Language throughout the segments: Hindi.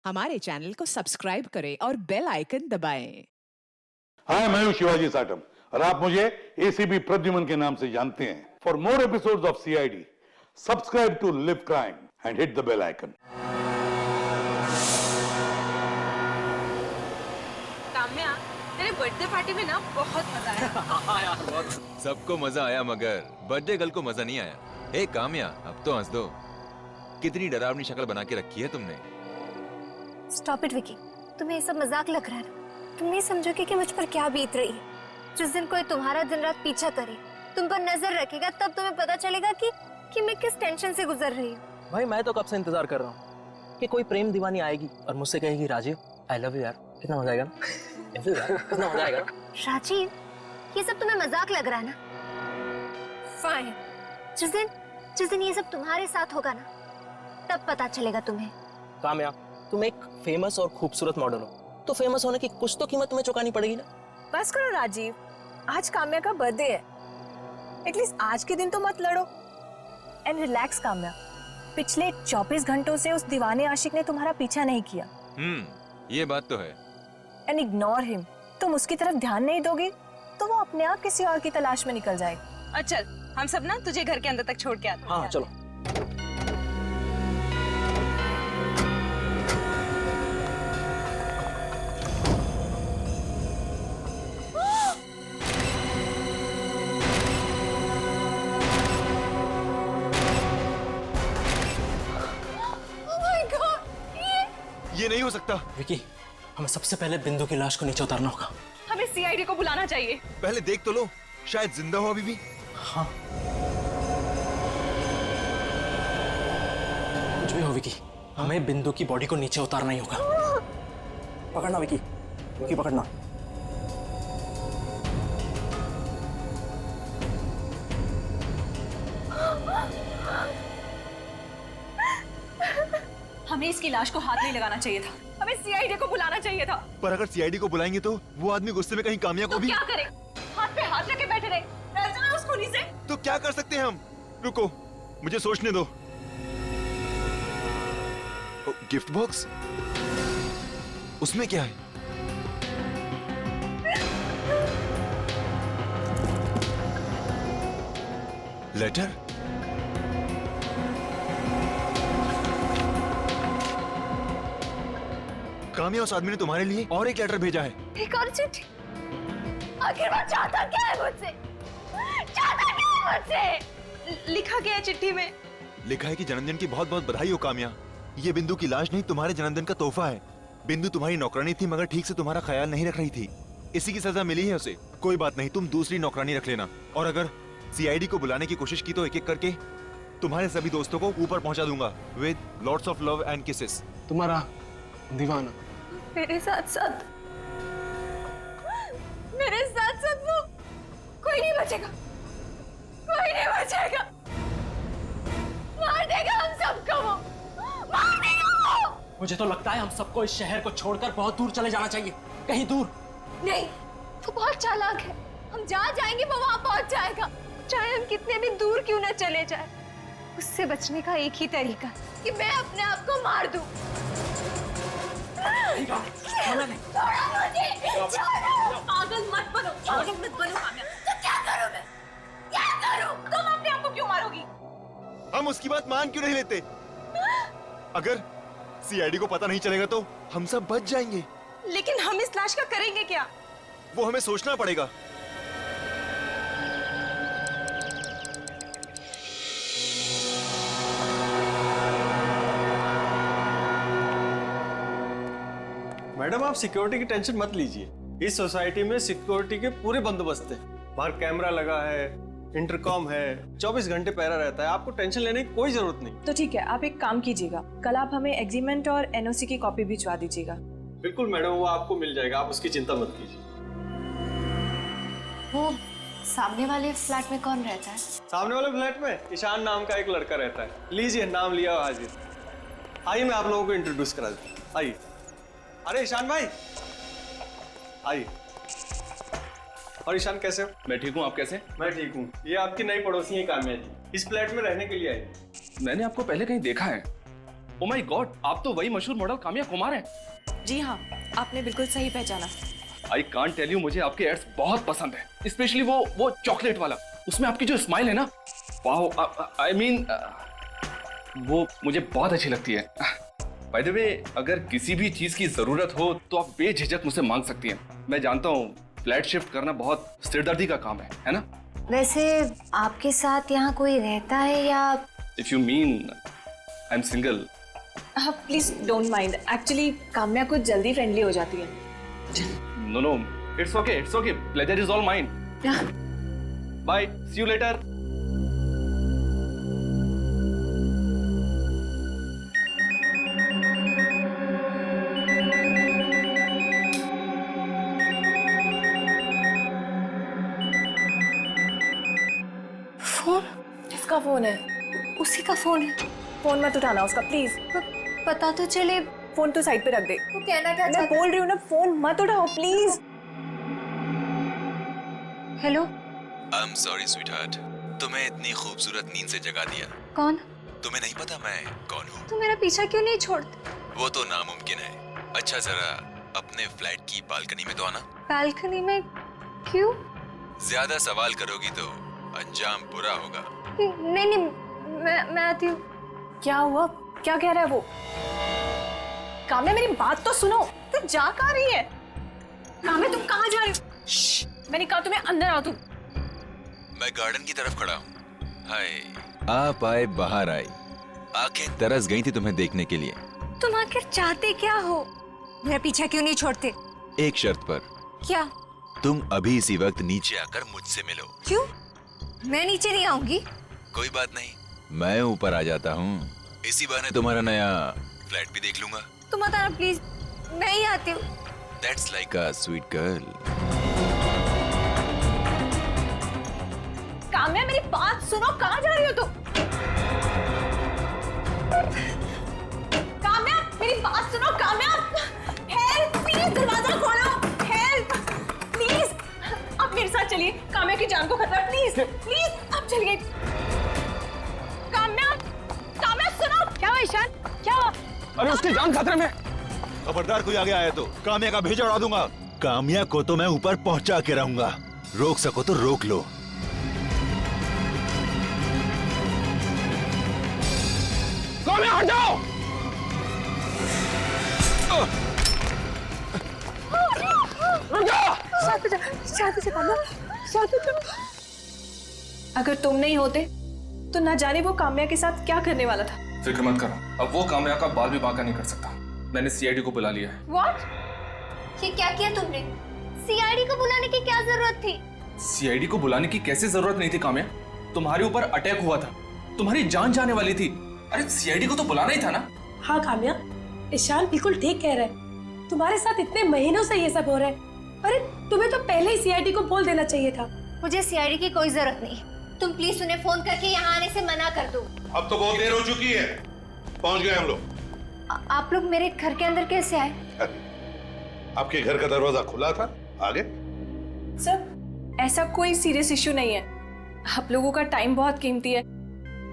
हमारे चैनल को सब्सक्राइब करें और बेल आइकन दबाएं। हाय, मैं हूं शिवाजी साटम और आप मुझे एसीपी प्रद्युमन के नाम से जानते हैं। For more episodes of CID, subscribe to live crime and hit the bell icon. Kamya, तेरे बर्थडे पार्टी में ना बहुत मजा आया। हाँ यार, बहुत। सबको मजा आया मगर बर्थडे गर्ल को मजा नहीं आया। हे काम्या, अब तो हंस दो। कितनी डरावनी शक्ल बना के रखी है तुमने। स्टॉप इट विकी, तुम्हें ये सब मजाक लग रहा है ना? तुम नहीं समझोगे कि मुझ पर क्या बीत रही है। जिस दिन कोई तुम्हारा दिन रात पीछा करे, तुम पर नजर रखेगा, तब तुम्हें पता चलेगा कि मैं किस टेंशन से गुजर रही हूँ। भाई मैं तो कब से इंतजार कर रहा हूँ कि कोई प्रेम दीवानी आएगी और मुझसे कहेगी राजीव आई लव यू यार। कितना मजा आएगा ना? कितना मजा आएगा। राजीव, ये सब तुम्हें मजाक लग रहा है ना? फाइन, जिस दिन ये सब तुम्हारे साथ होगा ना, तब पता चलेगा तुम्हें। काम्या, तुम एक फेमस और खूबसूरत मॉडल हो, तो फेमस होने की कुछ तो कीमत तुम्हें चुकानी पड़ेगी ना। बस करो राजीव, आज काम्या का बर्थडे है। एटलीस्ट आज के दिन तो मत लड़ो। एंड रिलैक्स काम्या, पिछले 24 घंटों से उस दीवाने आशिक ने तुम्हारा पीछा नहीं किया। ये बात तो है। And ignore him. तुम उसकी तरफ ध्यान नहीं दोगे तो वो अपने आप किसी और की तलाश में निकल जाएगा। और चल, हम सब ना तुझे घर के अंदर तक छोड़ के आते हैं। हाँ चलो। ये नहीं हो सकता। विकी, हमें सबसे पहले बिंदु की लाश को नीचे उतारना होगा। हमें सीआईडी को बुलाना चाहिए। पहले देख तो लो, शायद जिंदा हो अभी भी। हाँ, कुछ भी हो विकी, हमें बिंदु की बॉडी को नीचे उतारना ही होगा। पकड़ना विकी, विकी पकड़ना। हमें इसकी लाश को हाथ नहीं लगाना चाहिए था। हमें सीआईडी को बुलाना चाहिए था। पर अगर सीआईडी को बुलाएंगे तो वो आदमी गुस्से में कहीं काम्या को तो भी। क्या करें? हाथ पे हाथ रखे बैठे रहे। डर जाना उस खूनी से। तो क्या कर सकते हैं हम? रुको, मुझे सोचने दो। गिफ्ट बॉक्स, उसमें क्या है? लेटर? काम्या, उस आदमी ने तुम्हारे लिए और एक लेटर भेजा है। एक और चिट्ठी? आखिर वो चाहता क्या है मुझसे? चाहता क्या है मुझसे? लिखा गया है चिट्ठी में। लिखा है कि जन्मदिन की बहुत बहुत बधाई हो काम्या। ये बिंदु की लाश नहीं, तुम्हारे जन्मदिन का तोहफा है। बिंदु तुम्हारी नौकरानी थी मगर ठीक से तुम्हारा ख्याल नहीं रख रही थी, इसी की सजा मिली है उसे। कोई बात नहीं, तुम दूसरी नौकरानी रख लेना। और अगर सीआईडी को बुलाने की कोशिश की तो एक एक करके तुम्हारे सभी दोस्तों को ऊपर पहुंचा दूंगा with lots of love and kisses. तुम्हारा दीवाना मेरे साथ साथ वो कोई नहीं बचेगा, कोई नहीं बचेगा। मार देगा हम सबको वो, मार देगा वो। मुझे तो लगता है हम सबको इस शहर को छोड़कर बहुत दूर चले जाना चाहिए, कहीं दूर। नहीं, वो बहुत चालाक है। हम जहाँ जाएंगे वो वहाँ पहुँच जाएगा, चाहे हम कितने भी दूर क्यों न चले जाए। उससे बचने का एक ही तरीका कि मैं अपने आप को मार दूं। छोड़ो मुझे, छोड़ो। पागल मत बनो, पागल मत बनो काम्या। तो क्या करूं मैं? क्या करूं? तुम अपने आप को क्यों मारोगी? हम उसकी बात मान क्यों नहीं लेते? अगर सीआईडी को पता नहीं चलेगा तो हम सब बच जाएंगे। लेकिन हम इस लाश का करेंगे क्या? वो हमें सोचना पड़ेगा। मैडम, आप सिक्योरिटी की टेंशन मत लीजिए। इस सोसाइटी में सिक्योरिटी के पूरे बंदोबस्त है। बाहर कैमरा लगा है, इंटरकॉम है, 24 घंटे पहरा रहता है। आपको टेंशन लेने की कोई जरूरत नहीं। तो ठीक है, आप एक काम कीजिएगा, कल आप हमें एग्रीमेंट और एनओसी की कॉपी भिजवा दीजिएगा। बिल्कुल मैडम, वो आपको मिल जाएगा, आप उसकी चिंता मत कीजिए। वो सामने वाले फ्लैट में कौन रहता है? सामने वाले फ्लैट में ईशान नाम का एक लड़का रहता है। लीजिए, नाम लिया हाजिर। आइए, मैं आप लोगों को इंट्रोड्यूस करा दूं। आइए। अरे ईशान भाई, आइए। और ईशान कैसे हो? मैं ठीक हूँ, आप कैसे? मैं ठीक हूँ। ये आपकी नई पड़ोसी है काम्या जी, इस फ्लैट में रहने के लिए आई। मैंने आपको पहले कहीं देखा है। ओ माय गॉड, आप तो वही मशहूर मॉडल काम्या कुमार हैं। जी हाँ, आपने बिल्कुल सही पहचाना। आई कांट टेल यू, मुझे आपके एड्स बहुत पसंद है, स्पेशली वो चॉकलेट वाला। उसमें आपकी जो स्माइल है ना, वाह, आई मीन वो मुझे बहुत अच्छी लगती है। बाय द वे, अगर किसी भी चीज की जरूरत हो तो आप बेझिझक मुझसे मांग सकती हैं। मैं जानता हूँ फ्लैट शिफ्ट करना बहुत सिरदर्दी का काम है ना? वैसे आपके साथ यहाँ कोई रहता है या? If you mean I am single. Please don't mind, actually Kamya कुछ जल्दी फ्रेंडली हो जाती है। No, it's okay, pleasure is all mine. Bye, see you later. Phone? किसका फोन है? उसी का फोन है। फोन मत उठाना उसका, प्लीज। पता तो चले। फोन तो साइड पे रख दे। वो कहना क्या मैं चाहता? बोल रही हूँ ना, फोन मत उठाओ please. Hello? I am sorry sweetheart, तुम्हें इतनी खूबसूरत नींद से जगा दिया। कौन? तुम्हें नहीं पता मैं कौन हूँ? तुम मेरा पीछा क्यों नहीं छोड़ते? वो तो नामुमकिन है। अच्छा, जरा अपने फ्लैट की बालकनी में तो आना। बालकनी में? क्यों? ज्यादा सवाल करोगी तो अंजाम बुरा होगा। नहीं, मैं आती हूँ। क्या हुआ? क्या कह रहा है वो? काम्या, मेरी बात तो सुनो। तू जा कहाँ रही है? काम्या, तुम कहाँ जा रही हो? श्श्श, मैंने कहा तुम्हें अंदर आओ तुम। मैं गार्डन की तरफ खड़ा हूँ। हाय, आप आए, बाहर आई, आंखें तरस गई थी तुम्हें देखने के लिए। तुम आखिर चाहते क्या हो? मेरा पीछा क्यों नहीं छोड़ते? एक शर्त पर। क्या? तुम अभी इसी वक्त नीचे आकर मुझसे मिलो। क्यों? मैं नीचे नहीं आऊंगी। कोई बात नहीं, मैं ऊपर आ जाता हूँ। इसी बहाने तुम्हारा नया फ्लैट भी देख लूंगा। तुम मत आना प्लीज, मैं ही आती हूँ। That's like a sweet girl. Kamya, मेरी बात सुनो। कहाँ जा रही हो तुम? काम्या, मेरी बात सुनो। काम्या, हेल्प प्लीज, दरवाजा खोलो। हेल्प प्लीज, आप मेरे साथ चलिए। काम्या की जान को खतरा, प्लीज प्लीज आप चलिए। काम्या, काम्या सुनो। क्या हुआ ईशान? क्या हुआ? अरे उसकी जान खतरे में। खबरदार कोई आगे आया तो काम्या का भेजा उड़ा दूंगा। काम्या को तो मैं ऊपर पहुंचा के रहूंगा, रोक सको तो रोक लो। काम्या, हट जाओ। अगर तुम नहीं होते तो ना जाने वो काम्या के साथ क्या करने वाला था। फिक्र मत करो, अब वो काम्या का बाल भी बांका नहीं कर सकता। मैंने सीआईडी को बुला लिया है। What? ये क्या किया तुमने? सीआईडी को बुलाने की क्या जरूरत थी? सीआईडी को बुलाने की कैसे जरूरत नहीं थी काम्या? तुम्हारे ऊपर अटैक हुआ था, तुम्हारी जान जाने वाली थी। अरे सीआईडी को तो बुलाना ही था ना। हाँ काम्या, ईशान बिल्कुल ठीक कह रहा है। तुम्हारे साथ इतने महीनों से ये सब हो रहा है। अरे तुम्हें तो पहले ही सीआईडी को बोल देना चाहिए था। मुझे सीआईडी की कोई जरूरत नहीं। तुम प्लीज उन्हें फोन करके यहाँ आने से मना कर दो। अब तो बहुत देर हो चुकी है, पहुंच गए हम लोग। आप लोग मेरे घर के अंदर कैसे आए? आपके घर का दरवाजा खुला था, आगे। सर, ऐसा कोई सीरियस इश्यू नहीं है। आप लोगों का टाइम बहुत कीमती है।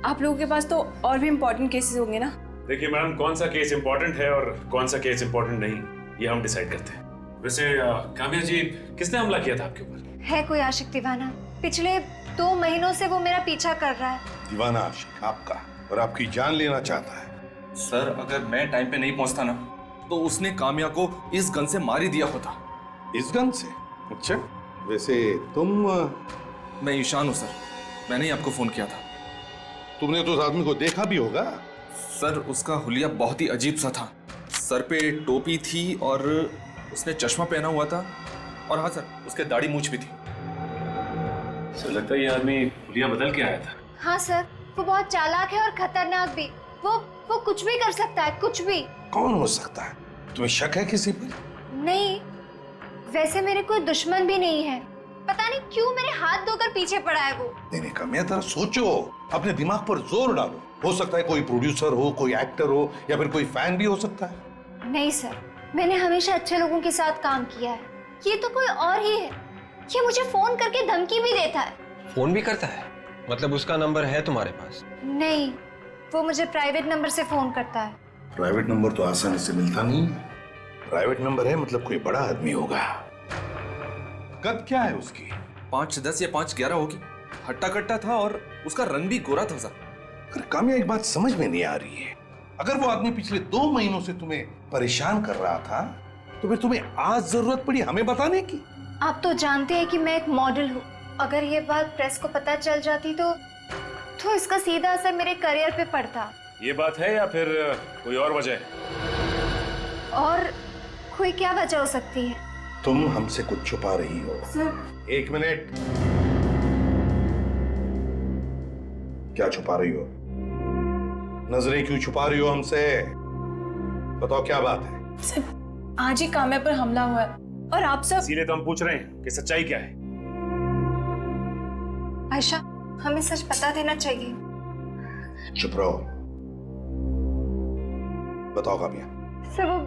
आप लोगों के पास तो और भी इम्पोर्टेंट केसेस होंगे ना। देखिए मैडम, कौन सा केस इम्पोर्टेंट है और कौन सा केस इम्पोर्टेंट नहीं, ये हम डिसाइड करते हैं। वैसे काम्या जी, किसने हमला किया था आपके ऊपर? है कोई आशिक दीवाना। पिछले 2 महीनों से वो मेरा पीछा कर रहा है। दीवाना आशिक आपका, और आपकी जान लेना चाहता है। सर, अगर मैं टाइम पे नहीं पहुंचता ना तो उसने काम्या को इस गन से मार ही दिया होता। इस गन से? अच्छा, वैसे तुम? मैं ईशान हूँ सर, मैंने ही आपको फोन किया था। तुमने तो उस आदमी को देखा भी होगा। सर, उसका हुलिया बहुत ही अजीब सा था। सर पे टोपी थी और उसने चश्मा पहना हुआ था, और हाँ सर, उसके दाढ़ी मूंछ भी थी। सर, लगता है ये आदमी हुलिया बदल के आया था। हाँ सर, वो बहुत चालाक है और खतरनाक भी। वो कुछ भी कर सकता है, कुछ भी। कौन हो सकता है? तुम्हें शक है किसी पर? नहीं, वैसे मेरे कोई दुश्मन भी नहीं है। पता नहीं क्यों मेरे हाथ धोकर पीछे पड़ा है वो। नहीं काम्या, जरा सोचो, अपने दिमाग पर जोर डालो। हो सकता है कोई प्रोड्यूसर हो, कोई एक्टर हो, या फिर कोई फैन भी हो सकता है। नहीं सर, मैंने हमेशा अच्छे लोगों के साथ काम किया है। ये तो कोई और ही है। ये मुझे फोन करके धमकी भी देता है। फोन भी करता है? मतलब उसका नंबर है तुम्हारे पास? नहीं, वो मुझे प्राइवेट नंबर से फोन करता है। प्राइवेट नंबर तो आसानी से मिलता नहीं। प्राइवेट नंबर है मतलब कोई बड़ा आदमी होगा। कद क्या है उसकी? 5'10" या 5'11" होगी। हट्टा कट्टा था और उसका रंग भी गोरा था सर। पर काम्या, एक बात समझ में नहीं आ रही है। अगर वो आदमी पिछले 2 महीनों से तुम्हें परेशान कर रहा था तो फिर तुम्हें आज जरूरत पड़ी हमें बताने की? आप तो जानते हैं कि मैं एक मॉडल हूँ। अगर ये बात प्रेस को पता चल जाती तो इसका सीधा असर मेरे करियर पे पड़ता। ये बात है या फिर कोई और वजह है? और कोई क्या वजह हो सकती है? तुम हमसे कुछ छुपा रही हो। Sir 1 minute. क्या छुपा रही हो? नजरें क्यों छुपा रही हो हमसे? बताओ क्या बात है? सर आज ही काम्या पर हमला हुआ है और आप सब। इसीलिए तो हम पूछ रहे हैं कि सच्चाई क्या है। आयशा, हमें सच बता देना चाहिए। चुप रहो। बताओ काम्या, सर वो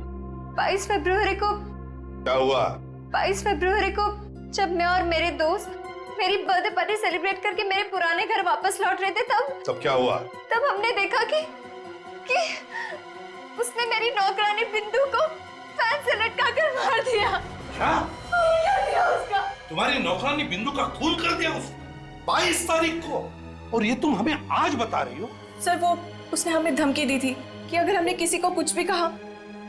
22 फरवरी को क्या हुआ? 22 फरवरी को जब मैं और मेरे दोस्त मेरी बर्थडे पार्टी सेलिब्रेट करके मेरे पुराने घर वापस लौट रहे थे तब क्या हुआ? तब हमने देखा कि उसने मेरी नौकरानी बिंदु को फैन से लटका कर मार दिया। क्या? दिया उसका। तुम्हारी नौकरानी बिंदु का खून कर दिया उसने 22 तारीख को, और ये तुम हमें आज बता रही हो? सर वो उसने हमें धमकी दी थी कि अगर हमने किसी को कुछ भी कहा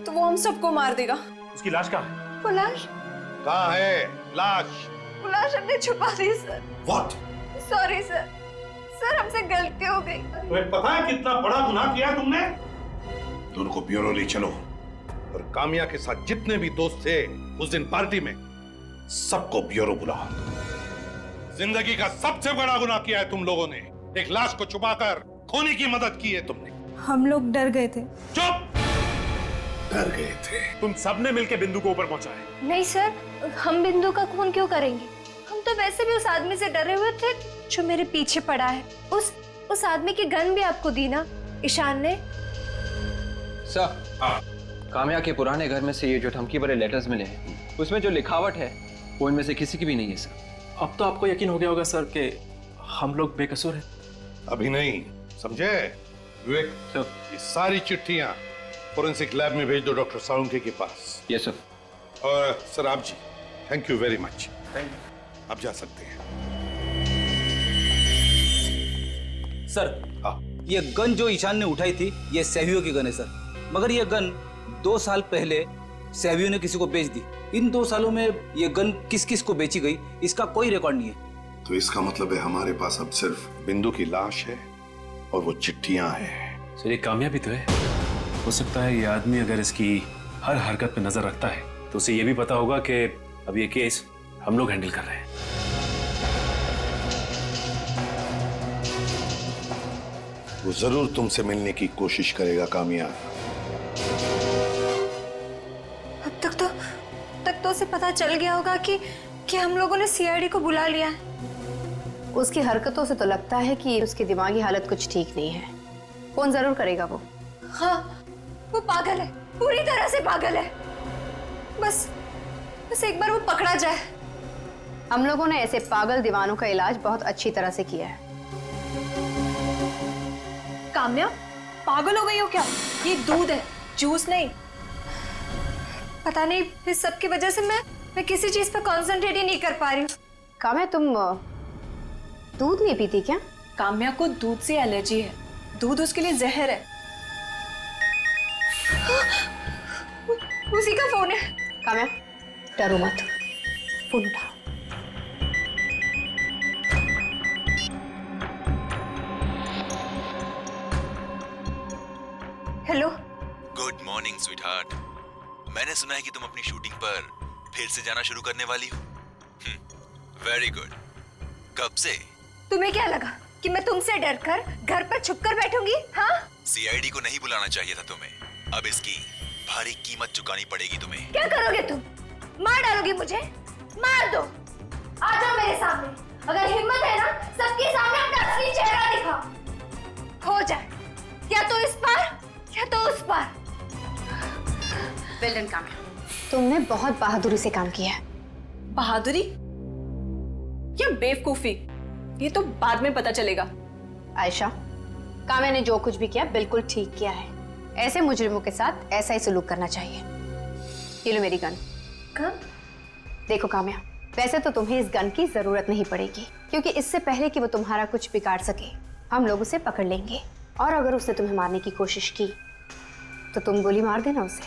तो वो हम सबको मार देगा। उसकी लाश कहाँ है? वो लाश? कहाँ है लाश? वो लाश हमने छुपा दी sir. What? Sorry sir. Sir हमसे गलती हो गई। तुम्हें पता है कितना बड़ा गुनाह किया तुमने? दोनों को ब्यूरो ले चलो और काम्या के साथ जितने भी दोस्त थे उस दिन पार्टी में सबको ब्यूरो बुलाओ। जिंदगी का सबसे बड़ा गुनाह किया है तुम लोगों ने। एक लाश को छुपाकर खोने की मदद की है तुमने। हम लोग डर गए थे। चुप! डर गए थे? तुम सबने मिलकर बिंदु को ऊपर पहुंचाया। नहीं सर, हम बिंदु का खून क्यों करेंगे? हम तो वैसे भी उस आदमी से डरे हुए थे जो मेरे पीछे पड़ा है। उस आदमी की गन भी आपको दी ना ईशान ने? सर, काम्या के पुराने घर में से ये जो धमकी भरे लेटर्स मिले हैं उसमें जो लिखावट है वो इनमें से किसी की भी नहीं है सर। अब तो आपको यकीन हो गया होगा सर कि हम लोग बेकसूर हैं। अभी नहीं, समझे विवेक? ये सारी चिट्ठियां फोरेंसिक लैब में भेज दो डॉक्टर साळुंखे के पास। Yes sir. और सर आप जी, थैंक यू वेरी मच। आप जा सकते हैं। सर हाँ। ये गन जो ईशान ने उठाई थी ये सहवियों की गन है सर, मगर ये गन 2 साल पहले सहवियों ने किसी को बेच दी। इन 2 सालों में ये गन किस किस को बेची गई इसका कोई रिकॉर्ड नहीं है। तो इसका मतलब है हमारे पास अब सिर्फ बिंदु की लाश है और वो चिट्ठियां हैं। सर ये कामयाबी तो है। हो सकता है ये आदमी अगर इसकी हर हरकत पे नजर रखता है तो उसे ये भी पता होगा कि अब ये केस हम लोग हैंडल कर रहे हैं। वो जरूर तुमसे मिलने की कोशिश करेगा काम्या। अब तक तो उसे पता चल गया होगा कि हम लोगों ने सीआईडी को बुला लिया है। उसकी हरकतों से तो लगता है कि उसकी दिमागी हालत कुछ ठीक नहीं है। फोन जरूर करेगा वो। हाँ, वो पागल है, पूरी तरह से पागल है। बस एक बार वो पकड़ा जाए। हम लोगों ने ऐसे पागल दीवानों का इलाज बहुत अच्छी तरह से किया है। काम्या पागल हो गई हो क्या? ये दूध है, जूस नहीं। पता नहीं इस सब की वजह से मैं किसी चीज पे कंसंट्रेट ही नहीं कर पा रही हूँ। काम्या तुम दूध नहीं पीती क्या? काम्या को दूध से एलर्जी है, दूध उसके लिए जहर है। उसी का फोन है। काम्या डरो मत, फोन उठाओ। हेलो। Good morning sweetheart. मैंने सुना है कि तुम अपनी शूटिंग पर फिर से जाना शुरू करने वाली हो। Very good. कब से? तुम्हें क्या लगा कि मैं तुमसे डरकर घर पर छुपकर बैठूंगी? हाँ? सीआईडी को नहीं बुलाना चाहिए था तुम्हें। अब इसकी भारी कीमत चुकानी पड़ेगी तुम्हें। क्या करोगे तुम? मार डालोगी मुझे? मार दो। आ जाओ मेरे सामने। अगर हिम्मत है ना सबके सामने अपना असली चेहरा दिखाओ। हो जाए या तो इस पार या तो उस पार। वेल डन काम्या, तुमने बहुत बहादुरी से काम किया है। बहादुरी या बेवकूफी, ये तो बाद में पता चलेगा। आयशा, काम्या ने जो कुछ भी किया बिल्कुल ठीक किया है। ऐसे मुजरिमों के साथ ऐसा ही सलूक करना चाहिए। ये लो मेरी गन। कब? देखो काम्या, वैसे तो तुम्हें इस गन की जरूरत नहीं पड़ेगी, क्योंकि इससे पहले कि वो तुम्हारा कुछ बिगाड़ सके हम लोग उसे पकड़ लेंगे, और अगर उसने तुम्हें मारने की कोशिश की तो तुम गोली मार देना उसे।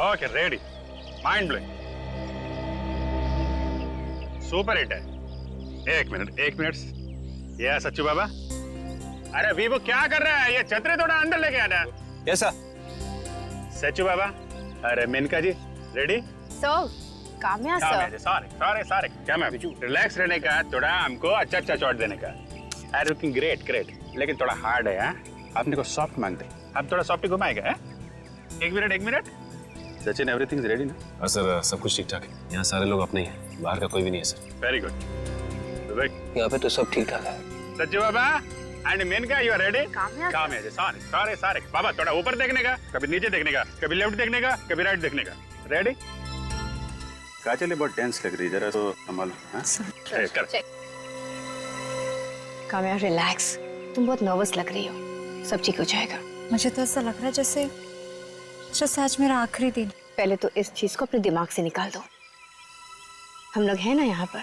Okay, ready. Mind blowing, super hit है। एक मिनट। ये सच्चू बाबा, अरे वीवो क्या कर रहा है? ये छतरी थोड़ा अंदर लेके आना। ऐसा सच्चू बाबा, अरे मेनका जी रेडी? सो काम्या सर, सारे क्या मैम, रिलैक्स रहने का, थोड़ा हमको अच्छा शॉट देने का। अरे लुकिंग ग्रेट, लेकिन थोड़ा हार्ड है। आपने को सॉफ्ट मांगते, आप थोड़ा सॉफ्ट घुमाएगा। एक मिनट सचिन, एवरीथिंग रेडी ना? हाँ सर, सब कुछ ठीक ठाक है। यहाँ सारे लोग अपने ही हैं, बाहर का कोई भी नहीं है सर। Very good. यहाँ पे तो सब ठीक ठाक है। सच्चू बाबा and Menaka, you are ready? Kamya ji, सारे बाबा, थोड़ा ऊपर देखने का, कभी नीचे देखने का, कभी लेफ्ट देखने का, कभी राइट देखने का। रेडी? काजल बहुत टेंस लग रही है, जरा तो संभालो। काम्या रिलैक्स, तुम बहुत नर्वस लग रही हो, सब ठीक हो जाएगा। मुझे तो ऐसा लग रहा है जैसे आज मेरा आखिरी दिन। पहले तो इस चीज को अपने दिमाग से निकाल दो। हम लोग हैं ना यहाँ पर,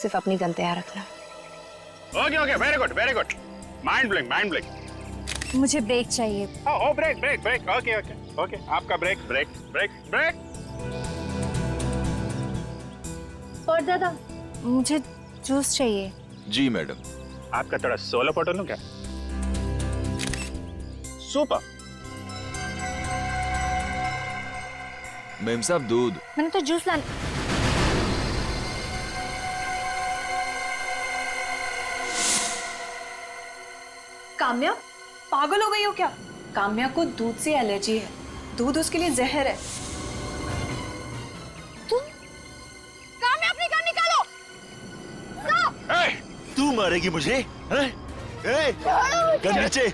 सिर्फ अपनी गन तैयार रखना। Okay, very good. Mind blowing. मुझे ब्रेक चाहिए। ओ ब्रेक। ओके, आपका ब्रेक। और दादा, मुझे जूस चाहिए। जी मैडम। आपका थोड़ा सोलो फोटो लूं क्या? सुपर। मैम साहब, दूध। मैंने तो जूस लाना। काम्या, पागल हो गई हो क्या? काम्या को दूध से एलर्जी है, दूध उसके लिए जहर है। तुम काम्या, अपनी गन निकालो। तू मारेगी मुझे? गन नीचे।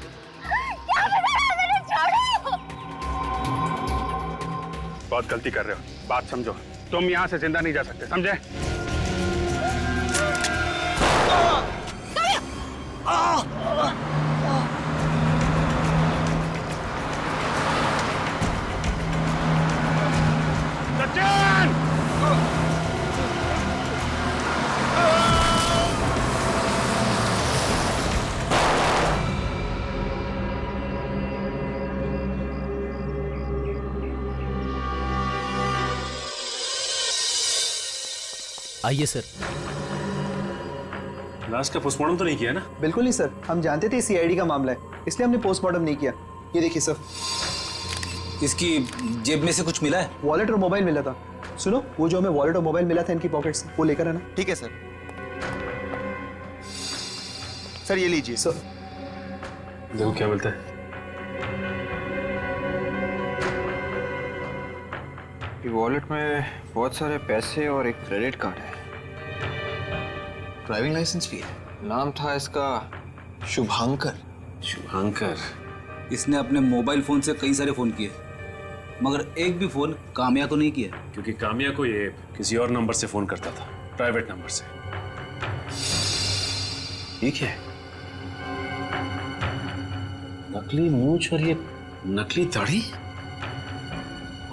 बहुत गलती कर रहे हो, बात समझो। तुम यहाँ से जिंदा नहीं जा सकते, समझे? सचिन! आइए सर। लाश का पोस्टमार्टम तो नहीं किया ना? बिल्कुल नहीं सर, हम जानते थे सीआईडी का मामला है, इसलिए हमने पोस्टमार्टम नहीं किया। ये देखिए सर, इसकी जेब में से कुछ मिला है? वॉलेट और मोबाइल मिला था। सुनो, वो जो हमें वॉलेट और मोबाइल मिला था इनकी पॉकेट से, वो लेकर आना। ठीक है सर। सर ये लीजिए। सर देखो क्या मिलता है। वॉलेट में बहुत सारे पैसे और एक क्रेडिट कार्ड है। ड्राइविंग लाइसेंस भी है। नाम था इसका शुभांकर। इसने अपने मोबाइल फोन से कई सारे फोन किए, मगर एक भी फोन काम्या को नहीं किया। क्योंकि काम्या को ये किसी और नंबर से फोन करता था, प्राइवेट नंबर से। ये क्या है? नकली मूंछ और ये नकली दाढ़ी।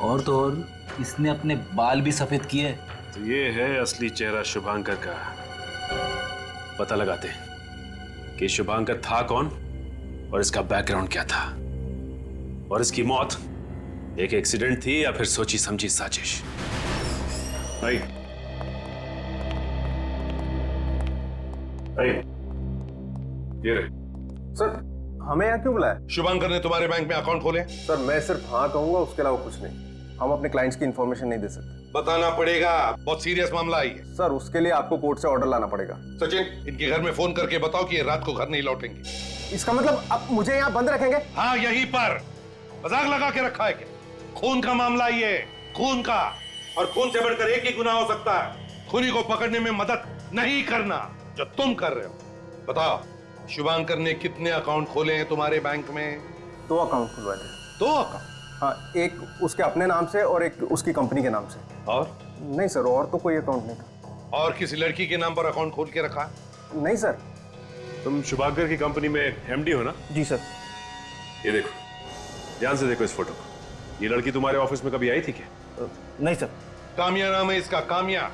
और तो और इसने अपने बाल भी सफेद किए। तो ये है असली चेहरा शुभांकर का। पता लगाते हैं कि शुभांकर था कौन और इसका बैकग्राउंड क्या था, और इसकी मौत एक एक्सीडेंट थी या फिर सोची समझी साजिश। भाई ये रहे। सर, हमें यहाँ क्यों बुलाया? शुभांकर ने तुम्हारे बैंक में अकाउंट खोले? सर, मैं सिर्फ हाँ कहूंगा, उसके अलावा कुछ नहीं। हम अपने क्लाइंट्स की इंफॉर्मेशन नहीं दे सकते। बताना पड़ेगा, बहुत सीरियस मामला है ये। सर, उसके लिए आपको कोर्ट से ऑर्डर लाना पड़ेगा। सचिन, इनके घर में फोन करके बताओ कि ये रात को घर नहीं लौटेंगे। इसका मतलब आप मुझे यहाँ बंद रखेंगे? हाँ, यहीं पर। मजाक लगा के रखा है क्या? खून का मामला ये, खून का। और खून से बढ़कर एक ही गुनाह हो सकता है, खूनी को पकड़ने में मदद नहीं करना, जो तुम कर रहे हो। बताओ, शुभांकर ने कितने अकाउंट खोले हैं तुम्हारे बैंक में? 2 अकाउंट खुलवाए थे। 2 अकाउंट? हाँ, एक उसके अपने नाम से और एक उसकी कंपनी के नाम से। और? नहीं सर, और तो कोई अकाउंट नहीं था। और किसी लड़की के नाम पर अकाउंट खोल के रखा? नहीं सर। तुम शुभांकर की कंपनी में एमडी हो ना? जी सर। ये देखो, ध्यान से देखो इस फोटो को। ये लड़की तुम्हारे ऑफिस में कभी आई थी क्या? नहीं सर। कामिया नाम है इसका, कामिया।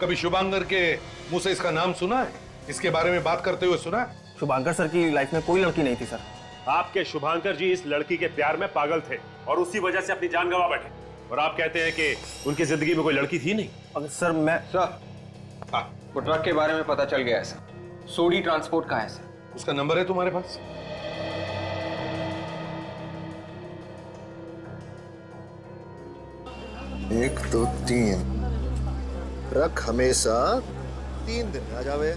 कभी शुभांकर के मुंह से इसका नाम सुना है? इसके बारे में बात करते हुए सुना है? शुभांकर सर की लाइफ में कोई लड़की नहीं थी सर। आपके शुभांकर जी इस लड़की के प्यार में पागल थे और उसी वजह से अपनी जान गंवा बैठे, और आप कहते हैं कि उनकी जिंदगी में कोई लड़की थी नहीं। अगर सर मैं सर, वो ट्रक के बारे में पता चल गया है सर। सोडी ट्रांसपोर्ट का है सर। उसका नंबर है तुम्हारे पास? एक दो तीन, ट्रक हमेशा 3 दिन में आ जावे।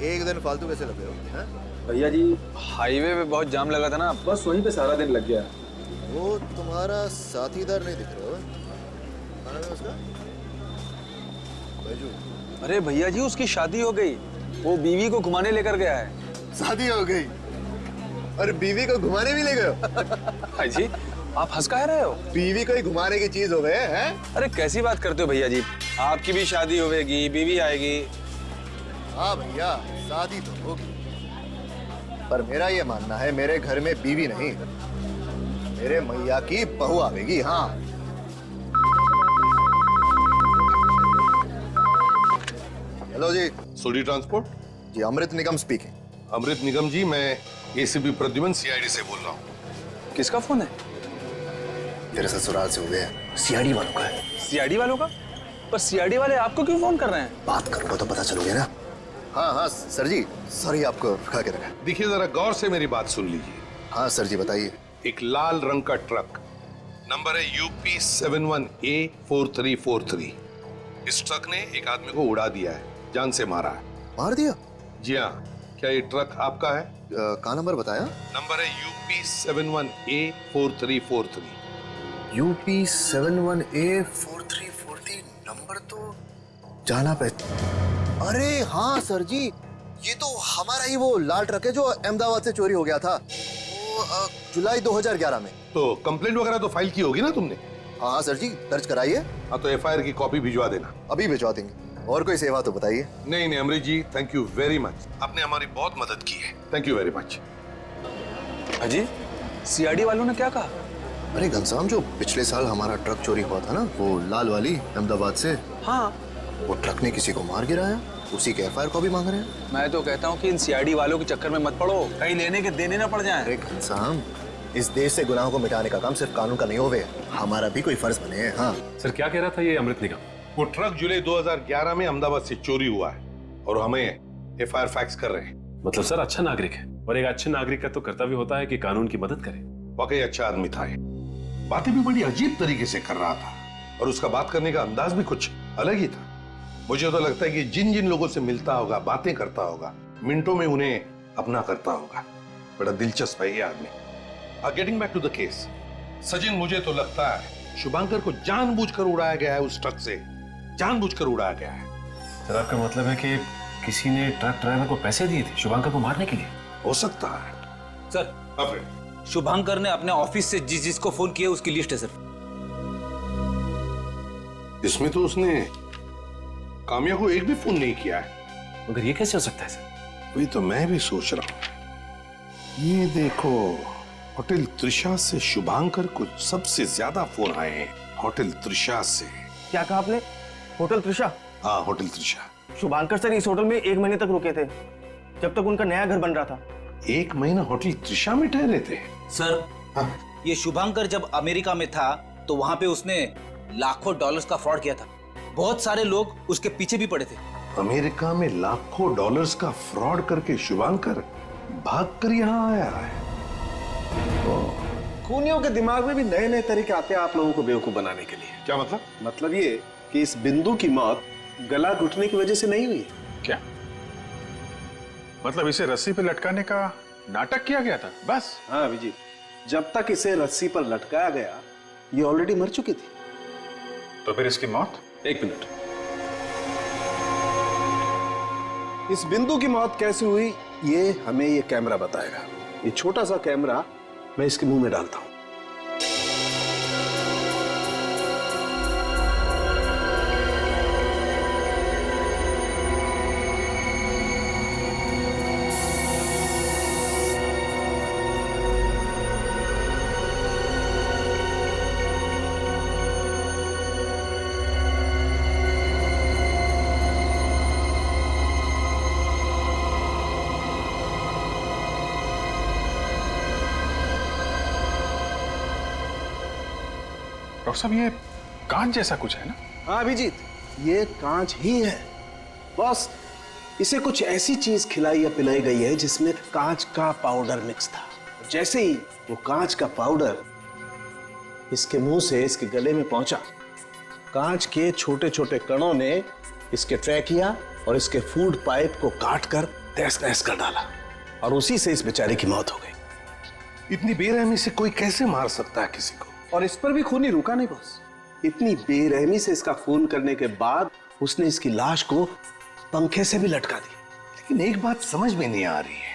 एक दिन फालतू कैसे लगे हो? हैं? भैया जी, हाईवे पे बहुत जाम लगा था ना, बस वहीं पे सारा दिन लग गया। वो तुम्हारा साथीदार नहीं दिख रहा है? क्या नाम है उसका? बैजू। अरे भैया जी, उसकी शादी हो गई, वो बीवी को घुमाने लेकर गया है। शादी हो गई और बीवी को घुमाने भी ले गए हो? भाई जी, आप हंस कह रहे हो? बीवी को ही घुमाने की चीज हो गए हैं? अरे कैसी बात करते हो भैया जी, आपकी भी शादी होगी, बीवी आएगी। हाँ भैया, शादी तो होगी, पर मेरा ये मानना है मेरे घर में बीवी नहीं, मेरे मैया की बहू आवेगी। हाँ, हेलो जी। सोडी ट्रांसपोर्ट जी, अमृत निगम स्पीकिंग। अमृत निगम जी, मैं एसीपी प्रद्युमन सीआईडी से बोल रहा हूँ। किसका फोन है? तेरे ससुराल से हो गया, सीआईडी वालों का है। सीआईडी वालों का? पर सीआईडी वाले आपको क्यों फोन कर रहे हैं? बात करूंगा तो पता चलोगे ना। हाँ हाँ सर जी, सॉरी आपको रुका के रखा। देखिए, जरा गौर से मेरी बात सुन लीजिए। हाँ सर जी, बताइए। एक लाल रंग का ट्रक, नंबर है UP 71A4343। इस ट्रक ने एक आदमी को उड़ा दिया है, जान से मारा है। मार दिया? जी हाँ। क्या ये ट्रक आपका है? कहाँ नंबर बताया? नंबर है UP 71A4343। UP 71A4343। Number तो जाना पहचान। अरे हाँ सर जी, ये तो हमारा ही वो लाल ट्रक है जो अहमदाबाद से चोरी हो गया था, वो जुलाई 2011 में। तो कंप्लेंट वगैरह तो फाइल की होगी ना तुमने? हाँ सर जी, दर्ज कराइए। हाँ, तो FIR की कॉपी भिजवा देना। अभी भिजवा देंगे। और कोई सेवा तो बताइए। नहीं नहीं अमृत जी, थैंक यू वेरी मच, आपने हमारी बहुत मदद की है। Thank you very much. अजी, सीआईडी वालों ने क्या कहा? अरे घनश्याम, जो पिछले साल हमारा ट्रक चोरी हुआ था ना, वो लाल वाली अहमदाबाद से, हाँ, वो ट्रक ने किसी को मार गिराया, उसी के FIR कॉपी मांग रहे हैं। मैं तो कहता हूँ कि इन सीआईडी वालों के चक्कर में मत पड़ो, कहीं लेने के देने ना पड़ जाएं। अरे घनश्याम, इस देश से गुनाहों को मिटाने का काम सिर्फ कानून का नहीं होवे, हमारा भी कोई फर्ज बने। हाँ सर, क्या कह रहा था ये अमृत निगम? वो ट्रक जुलाई 2011 में अहमदाबाद से चोरी हुआ है और हमें FIR फैक्स कर रहे हैं। मतलब सर, अच्छा नागरिक है, और एक अच्छे नागरिक का तो कर्तव्य होता है कि कानून की मदद करे। वाकई अच्छा आदमी था ये, बातें भी बड़ी अजीब तरीके से कर रहा था और उसका बात करने का अंदाज भी कुछ अलग ही था। मुझे तो लगता है कि जिन जिन लोगों से मिलता होगा, बातें करता होगा, मिनटों में उन्हें अपना करता होगा। बड़ा दिलचस्प है ये आदमी। Getting back to the case, Sachin, मुझे तो लगता है शुभांकर को जानबूझकर उड़ाया गया है, उस ट्रक से जानबूझकर उड़ाया गया है। सर, आपका मतलब है कि किसी ने ट्रक ड्राइवर को पैसे दिए थे शुभांकर को मारने के लिए? हो सकता है सर। शुभांकर ने अपने ऑफिस से जिसको फोन किया उसकी लिस्ट है सर। इसमें तो उसने कामिया को एक भी फोन नहीं किया है। मगर ये कैसे हो सकता है सर? वही तो मैं भी सोच रहा हूं। ये देखो, होटल त्रिशा से शुभांकर को सबसे ज्यादा फोन आए हैं। होटल त्रिशा से। क्या कहा आपने? होटल त्रिशा? हाँ, होटल त्रिशा। शुभांकर सर इस होटल में 1 महीने तक रुके थे, जब तक उनका नया घर बन रहा था। 1 महीना होटल त्रिशा में ठहरे थे? सर, ये शुभांकर जब अमेरिका में था तो वहां पे उसने लाखों डॉलर्स का फ्रॉड किया था। बहुत सारे लोग उसके पीछे भी पड़े थे। अमेरिका में लाखों डॉलर्स का फ्रॉड करके शुभांकर भागकर यहाँ आया है। खूनियों के दिमाग में भी नए नए तरीके आते हैं आप लोगों को बेवकूफ बनाने के लिए। क्या मतलब? मतलब ये कि इस बिंदु की मौत गला घुटने की वजह से नहीं हुई। क्या मतलब? इसे रस्सी पे लटकाने का नाटक किया गया था बस? हाँ अभिजीत, जब तक इसे रस्सी पर लटकाया गया ये ऑलरेडी मर चुकी थी। तो फिर इसकी मौत? 1 मिनट, इस बिंदु की मौत कैसे हुई ये हमें ये कैमरा बताएगा। ये छोटा सा कैमरा मैं इसके मुंह में डालता हूं। डॉक्टर साहब ये कांच जैसा कुछ है ना? हाँ अभिजीत, ये कांच ही है बॉस। इसे कुछ ऐसी चीज खिलाई या पिलाई गई है जिसमें कांच का पाउडर मिक्स था। जैसे ही वो कांच का पाउडर इसके मुंह से इसके गले में पहुंचा, कांच के छोटे छोटे कणों ने इसके ट्रैकिया और इसके फूड पाइप को काट कर तहस नहस कर डाला और उसी से इस बेचारे की मौत हो गई। इतनी बेरहमी से कोई कैसे मार सकता है किसी को? और इस पर भी खून नहीं रुका नहीं बॉस। इतनी बेरहमी से इसका खून करने के बाद उसने इसकी लाश को पंखे से भी लटका दी। लेकिन एक बात समझ में नहीं आ रही है,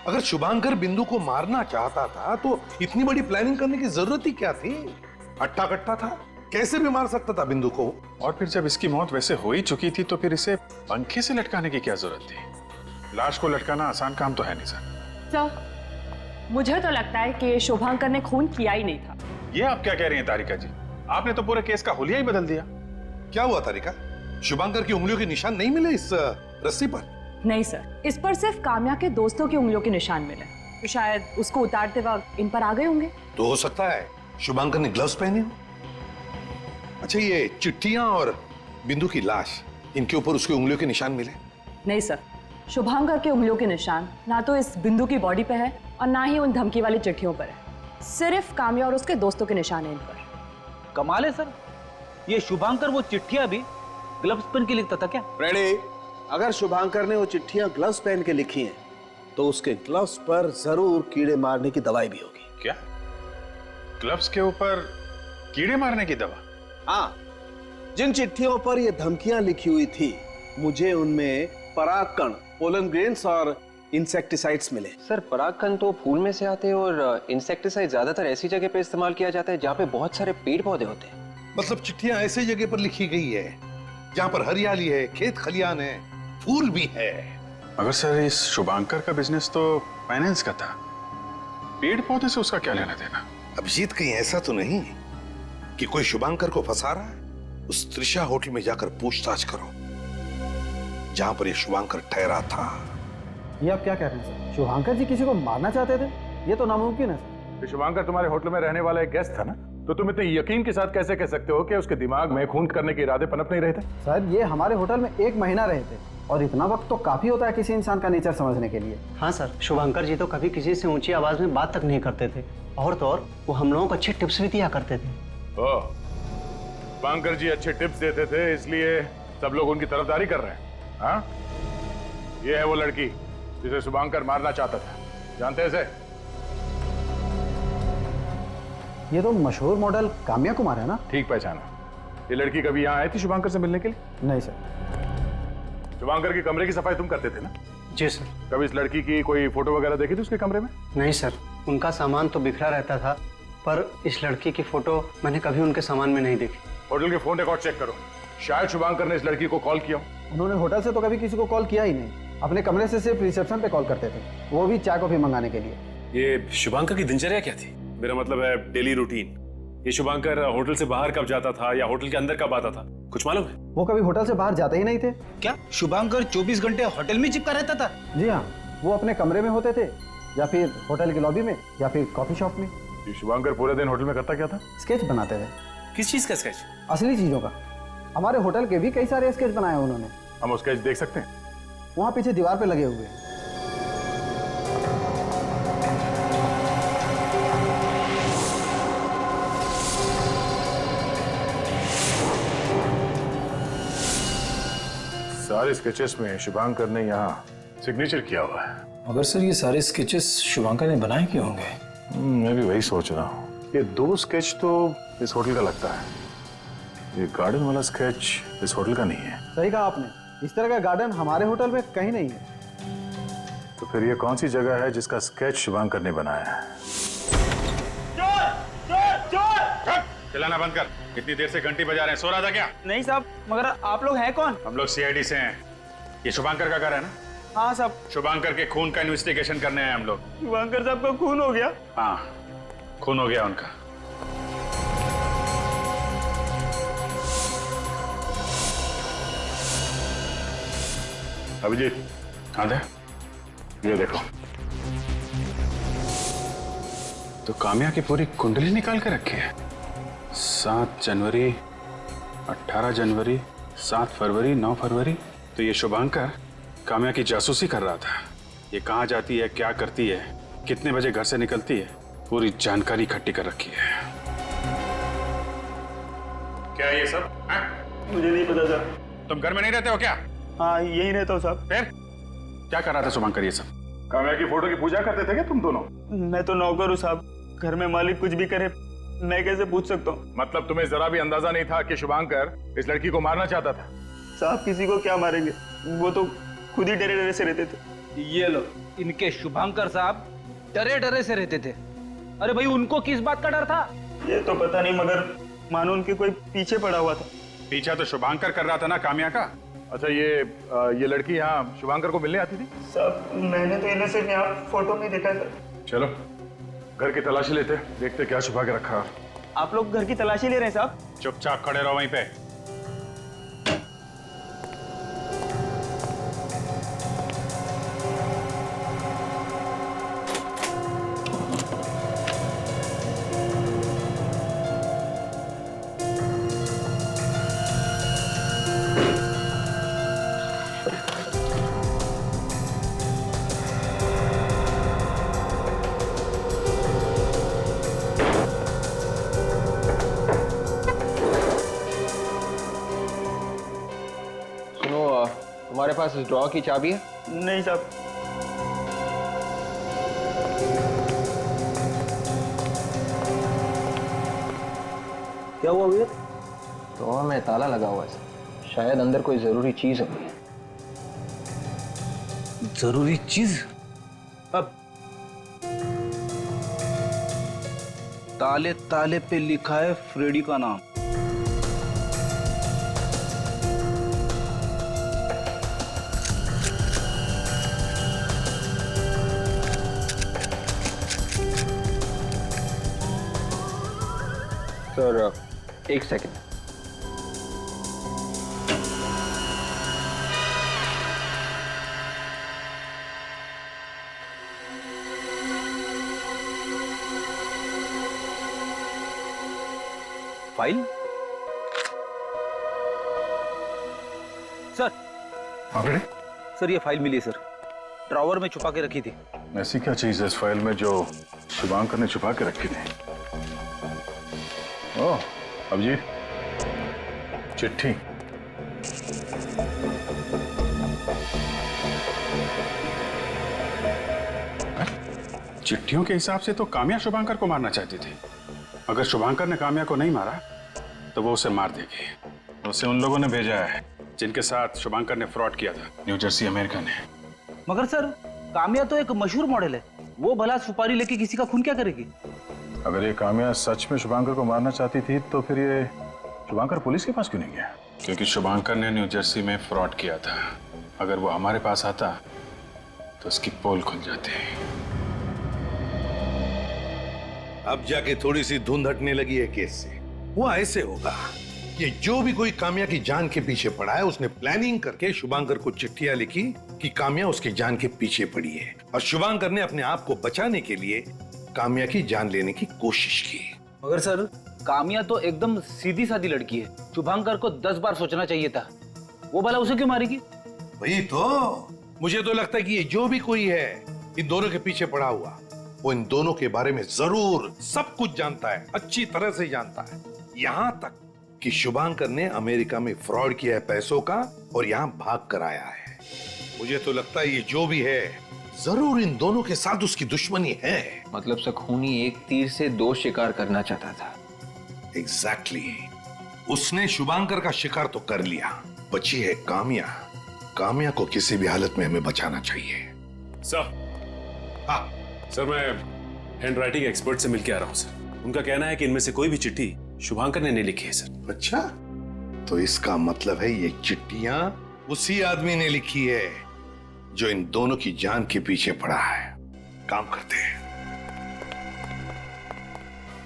अगर शुभांकर बिंदु को मारना चाहता था तो इतनी बड़ी प्लानिंग करने की जरूरत ही क्या थी? अट्टा कट्टा था, कैसे भी मार सकता था बिंदु को। और फिर जब इसकी मौत वैसे हो ही चुकी थी तो फिर इसे पंखे से लटकाने की क्या जरूरत थी? लाश को लटकाना आसान काम तो है नहीं सर। सर, मुझे तो लगता है कि शुभांकर ने खून किया ही नहीं था। ये आप क्या कह रही हैं तारिका जी? आपने तो पूरे केस का हुलिया ही बदल दिया। क्या हुआ तारिका? शुभांकर की उंगलियों के निशान नहीं मिले इस रस्सी पर? नहीं सर, इस पर सिर्फ काम्या के दोस्तों की उंगलियों के निशान मिले, तो शायद उसको उतारते वक्त इन पर आ गए होंगे। तो हो सकता है शुभांकर ने ग्लव्स पहने हो। अच्छा, ये चिट्ठियां और बिंदु की लाश, इनके ऊपर उसकी उंगलियों के निशान मिले? नहीं सर, शुभांकर के उंगलियों के निशान ना तो इस बिंदु की बॉडी पे है और ना ही उन धमकी वाली चिट्ठियों पर है। सिर्फ काम्या और उसके दोस्तों के निशान है इन पर। कमाल है सर, ये शुभांकर वो चिट्ठियां भी ग्लव्स पहन के लिखता था क्या? रेडी, अगर शुभांकर ने वो चिट्ठियां ग्लव्स पहन के लिखी हैं तो उसके ग्लव्स पर जरूर कीड़े मारने की दवाई भी होगी। क्या? ग्लव्स के ऊपर कीड़े मारने की दवा? हाँ, जिन चिट्ठियों पर ये धमकियां लिखी हुई थी, मुझे उनमें परागकण, पोलन ग्रेन्स और इंसेक्टिसाइड्स मिले। सर, परागकण तो फूल में से आते हैं और इंसेक्टिसाइड ज्यादातर ऐसी जगह पे इस्तेमाल किया जाता है जहाँ पे बहुत सारे पेड़ पौधे होते हैं। मतलब चिट्ठियां ऐसी जगह पर लिखी गई है जहाँ पर हरियाली है, खेत खलियान है, फूल भी है। मगर सर, इस शुभांकर का बिजनेस तो फाइनेंस का था, पेड़ पौधे से उसका क्या लेना देना? अभिजीत, कहीं ऐसा तो नहीं कि कोई शुभांकर को फंसा रहा है? उस त्रिशा होटल में जाकर पूछताछ करो जहां पर ये शुभांकर ठहरा था। ये आप क्या कह रहे हैं सर? शुभांकर जी किसी को मारना चाहते थे? ये तो नामुमकिन है सर। शुभांकर तुम्हारे होटल में रहने वाला एक गेस्ट था ना, तो तुम इतने यकीन के साथ कैसे कह सकते हो कि उसके दिमाग में खून करने के इरादे पनप नहीं रहे थे? सर, ये हमारे होटल में 1 महीना रहे थे और इतना वक्त तो काफी होता है किसी इंसान का नेचर समझने के लिए। हाँ सर, शुभांकर जी तो कभी किसी से ऊंची आवाज में बात तक नहीं करते थे, और तो और वो हम लोगों को अच्छे टिप्स भी दिया करते थे। ओह, शुभांकर जी अच्छे टिप्स देते थे इसलिए सब लोग उनकी तरफदारी कर रहे हैं? हाँ, ये है वो लड़की जिसे शुभांकर मारना चाहता था, जानते हैं इसे? ये तो मशहूर मॉडल काम्या कुमार है ना? ठीक पहचाना। ये लड़की कभी यहाँ आई थी शुभांकर से मिलने के लिए? नहीं सर। शुभांकर के कमरे की सफाई तुम करते थे ना? जी सर। कभी इस लड़की की कोई फोटो वगैरह देखी थी उसके कमरे में? नहीं सर, उनका सामान तो बिखरा रहता था, पर इस लड़की की फोटो मैंने कभी उनके सामान में नहीं देखी। होटल के फोन रिकॉर्ड चेक करो, शायद शुभांकर ने इस लड़की को कॉल किया। उन्होंने होटल से तो कभी किसी को कॉल किया ही नहीं, अपने कमरे से सिर्फ रिसेप्शन पे कॉल करते थे, वो भी चाय कॉफी मंगाने के लिए। ये शुभांकर की दिनचर्या क्या थी? मेरा मतलब है डेली रूटीन। ये शुभांकर होटल से बाहर कब जाता था या होटल के अंदर कब आता था, कुछ मालूम है? वो कभी होटल से बाहर जाते ही नहीं थे। क्या शुभांकर 24 घंटे होटल में चिपका रहता था? जी हाँ, वो अपने कमरे में होते थे या फिर होटल के लॉबी में या फिर कॉफी शॉप में। ये शुभांकर पूरे दिन होटल में करता क्या था? स्केच बनाते थे। किस चीज का स्केच? असली चीजों का। हमारे होटल के भी कई सारे स्केच बनाए उन्होंने। हम वो स्केच देख सकते हैं? वहाँ पीछे दीवार पे लगे हुए हैं। सारे स्केचेस में शुभांकर ने यहाँ सिग्नेचर किया हुआ है। मगर सर, ये सारे स्केचेस शुभांकर ने बनाए क्यों होंगे? मैं भी वही सोच रहा हूँ। ये 2 स्केच तो इस होटल का लगता है, ये गार्डन वाला स्केच इस होटल का नहीं है। सही कहा आपने, इस तरह का गार्डन हमारे होटल में कहीं नहीं है। तो फिर ये कौन सी जगह है जिसका स्केच शुभांकर ने बनाया है? चिल्लाना बंद कर, इतनी देर से घंटी बजा रहे हैं, सो रहा था क्या? नहीं साहब, मगर आप लोग हैं कौन? हम लोग सीआईडी से हैं। ये शुभांकर का घर है ना? हाँ साहब। शुभांकर के खून का इन्वेस्टिगेशन करने आए हम लोग। शुभांकर साहब का खून हो गया? हाँ, खून हो गया उनका। अभिजीत, हाँ दे, ये देखो। तो काम्या की पूरी कुंडली निकाल के रखी है, 7 जनवरी, 18 जनवरी, 7 फरवरी, 9 फरवरी। तो ये शुभांकर काम्या की जासूसी कर रहा था। ये कहाँ जाती है, क्या करती है, कितने बजे घर से निकलती है, पूरी जानकारी इकट्ठी कर रखी है। क्या है ये सब? मुझे नहीं पता सर। तुम घर में नहीं रहते हो क्या? हाँ यही रहता हूँ साहब। फिर क्या कर रहा था शुभांकर ये सब? काम्या की फोटो की पूजा करते थे क्या तुम दोनों? मैं तो नौकर हूँ साहब, घर में मालिक कुछ भी करे मैं कैसे पूछ सकता हूँ? मतलब तुम्हें जरा भी अंदाजा नहीं था कि शुभांकर इस लड़की को मारना चाहता था? साहब किसी को क्या मारेंगे, वो तो खुद ही डरे डरे से रहते थे। ये लो, इनके शुभांकर साहब डरे डरे से रहते थे। अरे भाई उनको किस बात का डर था? ये तो पता नहीं, मगर मानो उनके कोई पीछे पड़ा हुआ था। पीछा तो शुभांकर कर रहा था ना काम्या का। अच्छा ये लड़की यहाँ शुभांकर को मिलने आती थी? साहब मैंने तो इन्हें सिर्फ यहाँ फोटो में देखा था। चलो घर की तलाशी लेते, देखते क्या छुपा के रखा। आप लोग घर की तलाशी ले रहे हैं साहब? चुपचाप खड़े रहो वहीं पे। तुम्हारे पास इस ड्रॉ की चाबी है? नहीं साहब। क्या हुआ भैया? ड्रॉ में ताला लगा हुआ है, शायद अंदर कोई जरूरी चीज होगी। जरूरी चीज? अब ताले ताले पे लिखा है फ्रेडी का नाम। सर एक सेकंड। फाइल? सर। सर ये फाइल मिली है सर, ड्रॉवर में छुपा के रखी थी। ऐसी क्या चीज है इस फाइल में जो शुभांकर ने छुपा के रखी थी? ओह अभिजीत, चिट्ठी। चिट्ठियों के हिसाब से तो काम्या शुभांकर को मारना चाहती थी। अगर शुभांकर ने काम्या को नहीं मारा तो वो उसे मार देगी। उसे उन लोगों ने भेजा है जिनके साथ शुभांकर ने फ्रॉड किया था, न्यू जर्सी अमेरिका ने। मगर सर काम्या तो एक मशहूर मॉडल है, वो भला सुपारी लेके किसी का खून क्या करेगी? अगर ये काम्या सच में शुभांकर को मारना चाहती थी तो फिर ये शुभांकर पुलिस के पास क्यों नहीं गया? क्योंकि शुभांकर ने न्यू जर्सी में फ्रॉड किया था। अगर वो हमारे पास आता तो उसकी पोल खुल जाती। अब जाके थोड़ी सी धुंध हटने लगी है केस से। वो ऐसे होगा कि जो भी कोई काम्या की जान के पीछे पड़ा है उसने प्लानिंग करके शुभांकर को चिट्ठियां लिखी कि काम्या उसके जान के पीछे पड़ी है, और शुभांकर ने अपने आप को बचाने के लिए काम्या की जान लेने की कोशिश की। मगर सर काम्या तो एकदम सीधी सादी लड़की है, शुभांकर को 10 बार सोचना चाहिए था। वो भला उसे क्यों मारेगी? वही तो, मुझे तो लगता है कि ये जो भी कोई है इन दोनों के पीछे पड़ा हुआ, वो इन दोनों के बारे में जरूर सब कुछ जानता है, अच्छी तरह से जानता है। यहां तक कि शुभांकर ने अमेरिका में फ्रॉड किया है पैसों का और यहां भाग कर आया है। मुझे तो लगता है ये जो भी है जरूर इन दोनों के साथ उसकी दुश्मनी है। मतलब खूनी एक तीर से 2 शिकार करना चाहता था। एग्जैक्टली। उसने शुभांकर का शिकार तो कर लिया, बची है काम्या। काम्या को किसी भी हालत में हमें बचाना चाहिए। सर। हाँ सर, मैं हैंड राइटिंग एक्सपर्ट से मिलके आ रहा हूँ सर। उनका कहना है कि इनमें से कोई भी चिट्ठी शुभांकर ने नहीं लिखी है सर। अच्छा, तो इसका मतलब है ये चिट्ठियां उसी आदमी ने लिखी है जो इन दोनों की जान के पीछे पड़ा है। काम करते हैं,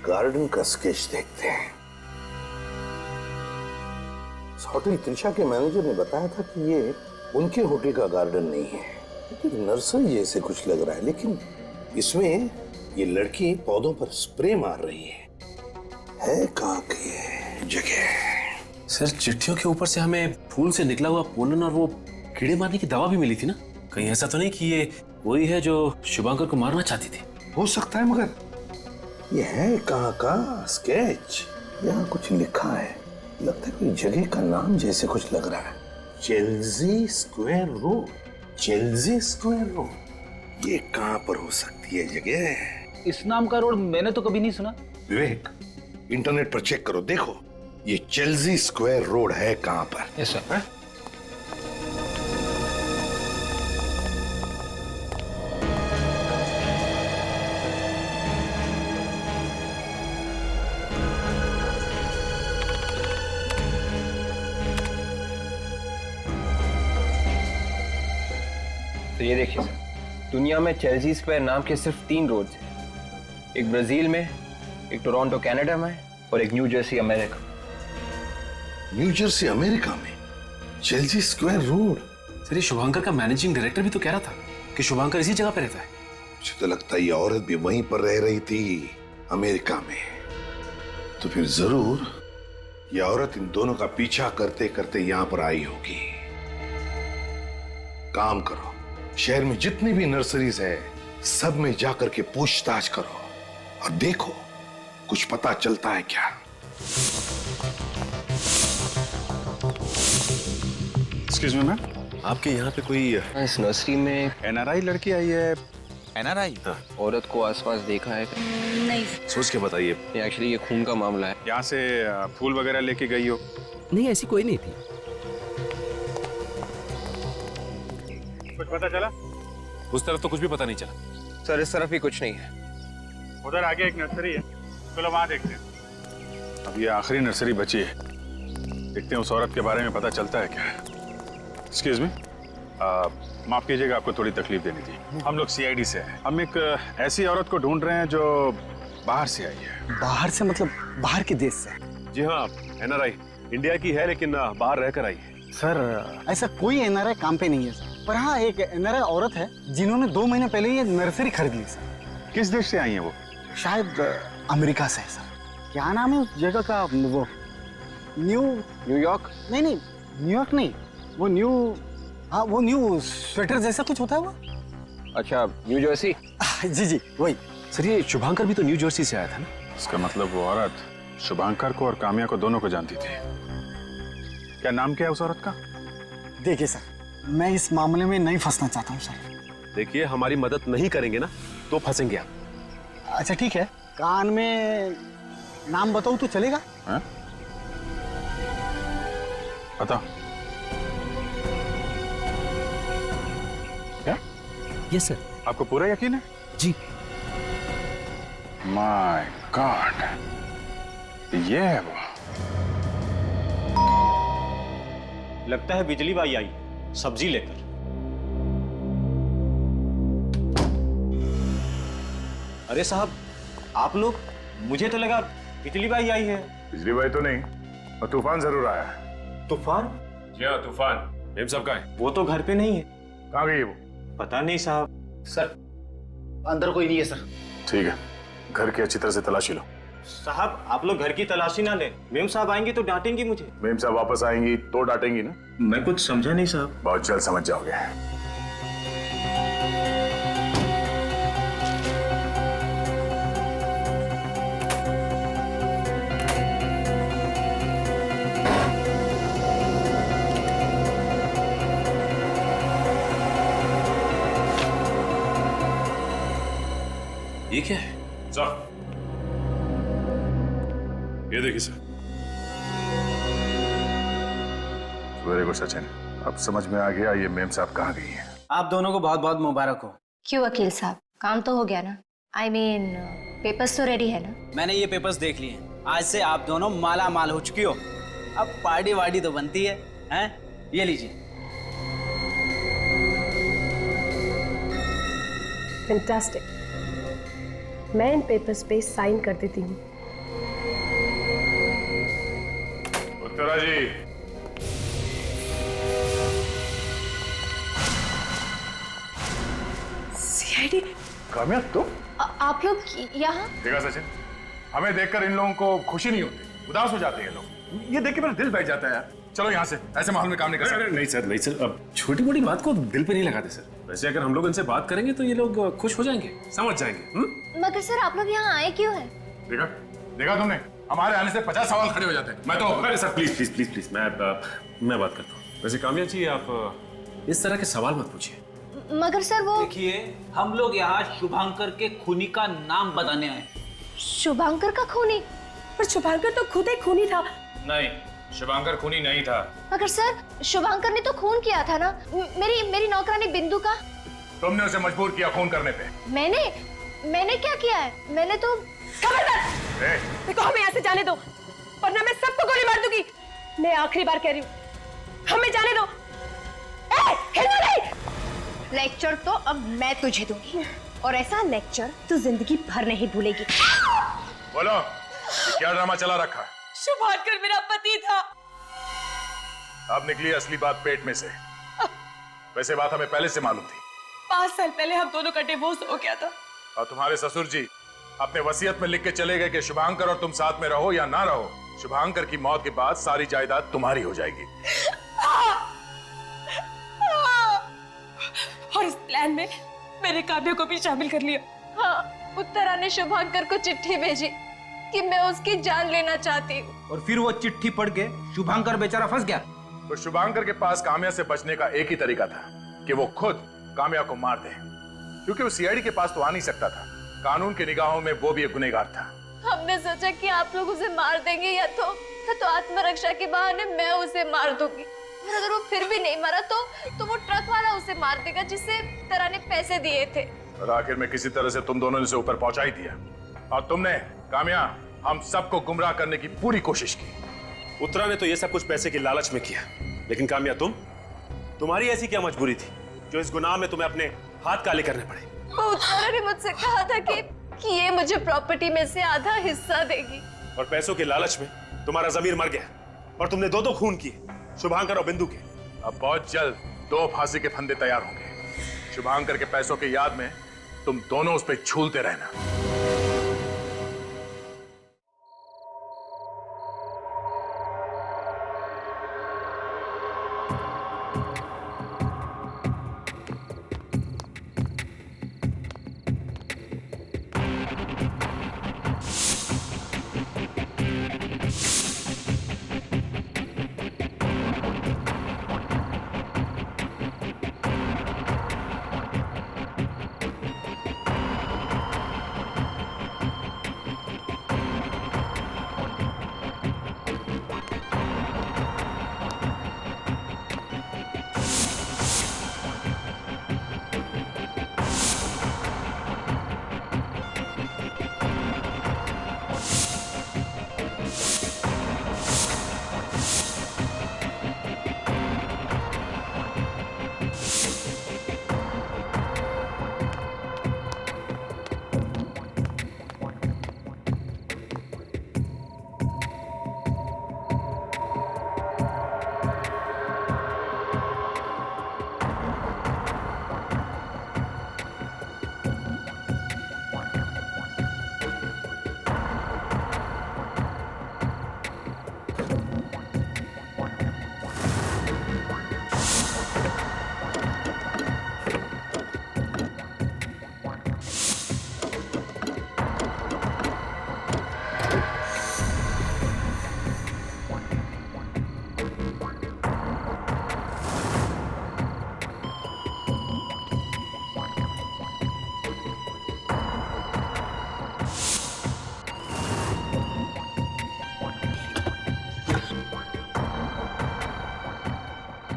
गार्डन का स्केच देखते हैं। होटल त्रिशा के मैनेजर ने बताया था कि ये उनके होटल का गार्डन नहीं है, लेकिन नर्सरी जैसे कुछ लग रहा है। लेकिन इसमें ये लड़की पौधों पर स्प्रे मार रही है। है कहाँ की ये जगह? सर चिट्ठियों के ऊपर से हमें फूल से निकला हुआ पोलन और वो कीड़े मारने की दवा भी मिली थी ना। कहीं ऐसा तो नहीं कि ये वही है जो शुभांकर को मारना चाहती थी? हो सकता है, मगर ये है कहाँ का स्केच? यहाँ कुछ लिखा है, लगता है कोई जगह का नाम जैसे कुछ लग रहा है। Chelsea square road, Chelsea square road. ये कहाँ पर हो सकती है जगह? इस नाम का रोड मैंने तो कभी नहीं सुना। विवेक, इंटरनेट पर चेक करो, देखो ये चेल्सी स्क्वायर रोड है कहाँ पर। Yes sir. तो ये देखिए सर, दुनिया में चेल्सी स्क्वायर नाम के सिर्फ 3 रोड्स हैं। एक ब्राजील में, एक टोरंटो कनाडा में और एक new Jersey America. New Jersey America में चेल्सी स्क्वायर रोड? सर ये शुभांकर का मैनेजिंग डायरेक्टर भी तो कह रहा था कि शुभांकर इसी जगह पे रहता है। मुझे तो लगता है ये औरत भी वहीं पर रह रही थी, अमेरिका में। तो फिर जरूर ये औरत इन दोनों का पीछा करते करते यहां पर आई होगी। काम करो, शहर में जितनी भी नर्सरीज है सब में जाकर के पूछताछ करो और देखो कुछ पता चलता है क्या। एक्सक्यूज मी मैम, आपके यहाँ पे कोई इस नर्सरी में एनआरआई लड़की आई है? एनआरआई? औरत को आसपास देखा है? नहीं। सोच के बताइए। एक्चुअली ये खून का मामला है। यहाँ से फूल वगैरह लेके गई हो? नहीं, ऐसी कोई नहीं थी। कुछ पता चला? उस तरफ तो कुछ भी पता नहीं चला। सर इस तरफ भी कुछ नहीं है। उधर आगे एक नर्सरी है, चलो वहां देखते हैं। अब ये आखिरी नर्सरी बची है, देखते हैं उस औरत के बारे में पता चलता है क्या। एक्सक्यूज मी, माफ कीजिएगा, आपको थोड़ी तकलीफ देनी थी। हम लोग सीआईडी से हैं। हम एक ऐसी औरत को ढूंढ रहे हैं जो बाहर से आई है। बाहर से मतलब बाहर के देश से? जी हाँ, एनआरआई इंडिया की है लेकिन बाहर रहकर आई है। सर ऐसा कोई एनआरआई काम पे नहीं है सर, पर हाँ एक एनआरआई औरत है जिन्होंने 2 महीने पहले ये नर्सरी खरीद ली सर। किस देश से आई है वो? शायद अमेरिका से है सर। क्या नाम है उस जगह का? वो न्यूयॉर्क? नहीं, न्यूयॉर्क नहीं, वो वो न्यू स्वेटर जैसा कुछ होता है वो। अच्छा, न्यू जर्सी? जी वही। सर ये शुभांकर भी तो न्यू जर्सी से आया था ना? इसका मतलब वो औरत शुभांकर को और काम्या को दोनों को जानती थी। क्या नाम क्या है उस औरत का? देखिए सर, मैं इस मामले में नहीं फंसना चाहता हूँ सर। देखिए हमारी मदद नहीं करेंगे ना तो फंसेंगे आप। अच्छा ठीक है, कान में नाम बताऊँ तो चलेगा? बताओ। क्या? Yes sir. आपको पूरा यकीन है? जी। माय गॉड, ये है वो। लगता है बिजली बाई आई सब्जी लेकर। अरे साहब, आप लोग, मुझे तो लगा बिजली बाई आई है। बिजली बाई तो नहीं, और तूफान जरूर आया है। तूफान? जी हाँ तूफान। मेम साहब कहाँ है? वो तो घर पे नहीं है। कहाँ गई है वो? पता नहीं साहब। सर अंदर कोई नहीं है सर। ठीक है, घर की अच्छी तरह से तलाशी लो। साहब आप लोग घर की तलाशी ना ले, मेम साहब आएंगे तो डांटेंगी मुझे। मेम साहब वापस आएंगी तो डांटेंगी ना? मैं कुछ समझा नहीं साहब। बहुत जल्द समझ जाओगे। ये क्या है? सर, ये देखिए सर। वेरी गुड सचिन, अब समझ में आ गया ये मेम साहब कहाँ गई हैं। आप दोनों को बहुत बहुत मुबारक हो। क्यों वकील साहब, काम तो हो गया ना? I mean, पेपर्स तो रेडी है ना? मैंने ये पेपर्स देख लिए हैं। आज से आप दोनों माला माल हो चुकी हो। अब पार्टी वार्टी तो बनती है, हैं? ये लीजिए। फैंटास्टिक। मैं इन पेपर्स पे साइन कर देती हूँ। उत्तरा जी, सीआईडी? कामयाब तो? आप लोग यहाँ? देखा सचिन, हमें देखकर इन लोगों को खुशी नहीं होती, उदास हो जाते हैं लोग। ये देख के मेरा दिल बैठ जाता है यार। चलो यहाँ से, ऐसे माहौल में काम नहीं कर सकते। नहीं सर, नहीं सर, अब छोटी मोटी बात को दिल पे नहीं लगाते सर। वैसे अगर हम लोग इनसे बात करेंगे तो ये लोग खुश हो जाएंगे, समझ जाएंगे। मगर सर आप लोग यहाँ आए क्यों हैं? देखा देखा तुमने, हमारे आने से 50 सवाल खड़े हो जाते हैं। मैं तो अरे sir please please please please, मैं बात करता हूँ। वैसे कामया जी आप इस तरह के सवाल मत पूछिए। मगर सर वो देखिए, हम लोग यहाँ शुभांकर के खूनी का नाम बताने आए। शुभांकर का खूनी? पर शुभांकर तो खुद एक खूनी था। नहीं, शुभांकर खूनी नहीं था। मगर सर शुभांकर ने तो खून किया था ना मेरी नौकरानी बिंदु का। तुमने उसे मजबूर किया खून करने पे। मैंने क्या किया है? मैंने तो देखो हमें यहाँ से जाने दो, वरना मैं सबको गोली मार दूंगी। मैं आखिरी बार कह रही हूँ, हमें जाने दो। हिलो नहीं। लेक्चर तो अब मैं तुझे दूंगी, और ऐसा लेक्चर तू जिंदगी भर नहीं भूलेगी। बोलो, ये क्या ड्रामा चला रखा है? शुभांकर मेरा पति था। अब निकली असली बात पेट में से। वैसे बात हमें पहले से मालूम थी। 5 साल पहले हम दोनों का डिवोर्स हो गया था। और तुम्हारे ससुर जी अपने वसीयत में लिख के चले गए कि शुभांकर और तुम साथ में रहो या ना रहो, शुभांकर की मौत के बाद सारी जायदाद तुम्हारी हो जाएगी। और इस प्लान में मेरे काव्य को भी शामिल कर लिया। हाँ, उत्तरा ने शुभांकर को चिट्ठी भेजी कि मैं उसकी जान लेना चाहती हूँ। और फिर वो चिट्ठी पढ़ के शुभांकर बेचारा फंस गया। तो शुभांकर के पास काम्या से बचने का एक ही तरीका था कि वो खुद काम्या को मार दे, क्योंकि वो सीआईडी के पास तो आ नहीं सकता था। कानून की निगाहों में वो भी एक गुनहगार था। हमने सोचा कि आप लोग उसे मार देंगे या तो आत्मरक्षा के बहाने मैं उसे मार दूंगी, और अगर वो फिर भी नहीं मारा तो वो ट्रक वाला उसे मार देगा जिसे उत्तरा ने पैसे दिए थे। और आखिर में किसी तरह से तुम दोनों ने उसे ऊपर पहुंचा ही दिया, और तुमने काम्या हम सबको गुमराह करने की पूरी कोशिश की। उत्तरा ने तो ये सब कुछ पैसे की लालच में किया, लेकिन काम्या तुम्हारी ऐसी क्या मजबूरी थी जो इस गुनाह में तुम्हें अपने हाथ काले करने पड़े? वो उत्तरा ने मुझसे कहा था कि ये मुझे प्रॉपर्टी में से आधा हिस्सा देगी, और पैसों के लालच में तुम्हारा जमीर मर गया और तुमने दो खून किए, शुभांकर और बिंदु के। अब बहुत जल्द 2 फांसी के फंदे तैयार होंगे। शुभांकर के पैसों की याद में तुम दोनों उस पर झूलते रहना।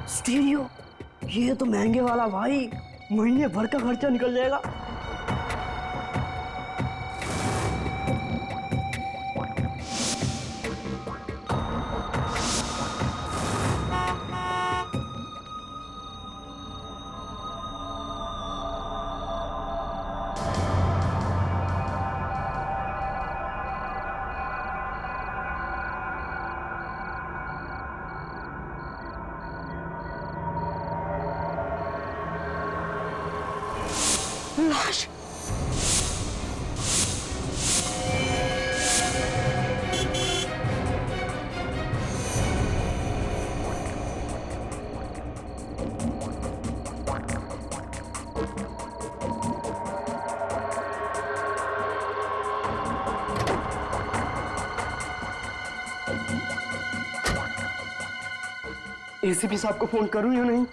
स्टीरियो, ये तो महंगे वाला भाई, महीने भर का खर्चा निकल जाएगा। लाश। एसीपी साहब को फोन करूं या नहीं?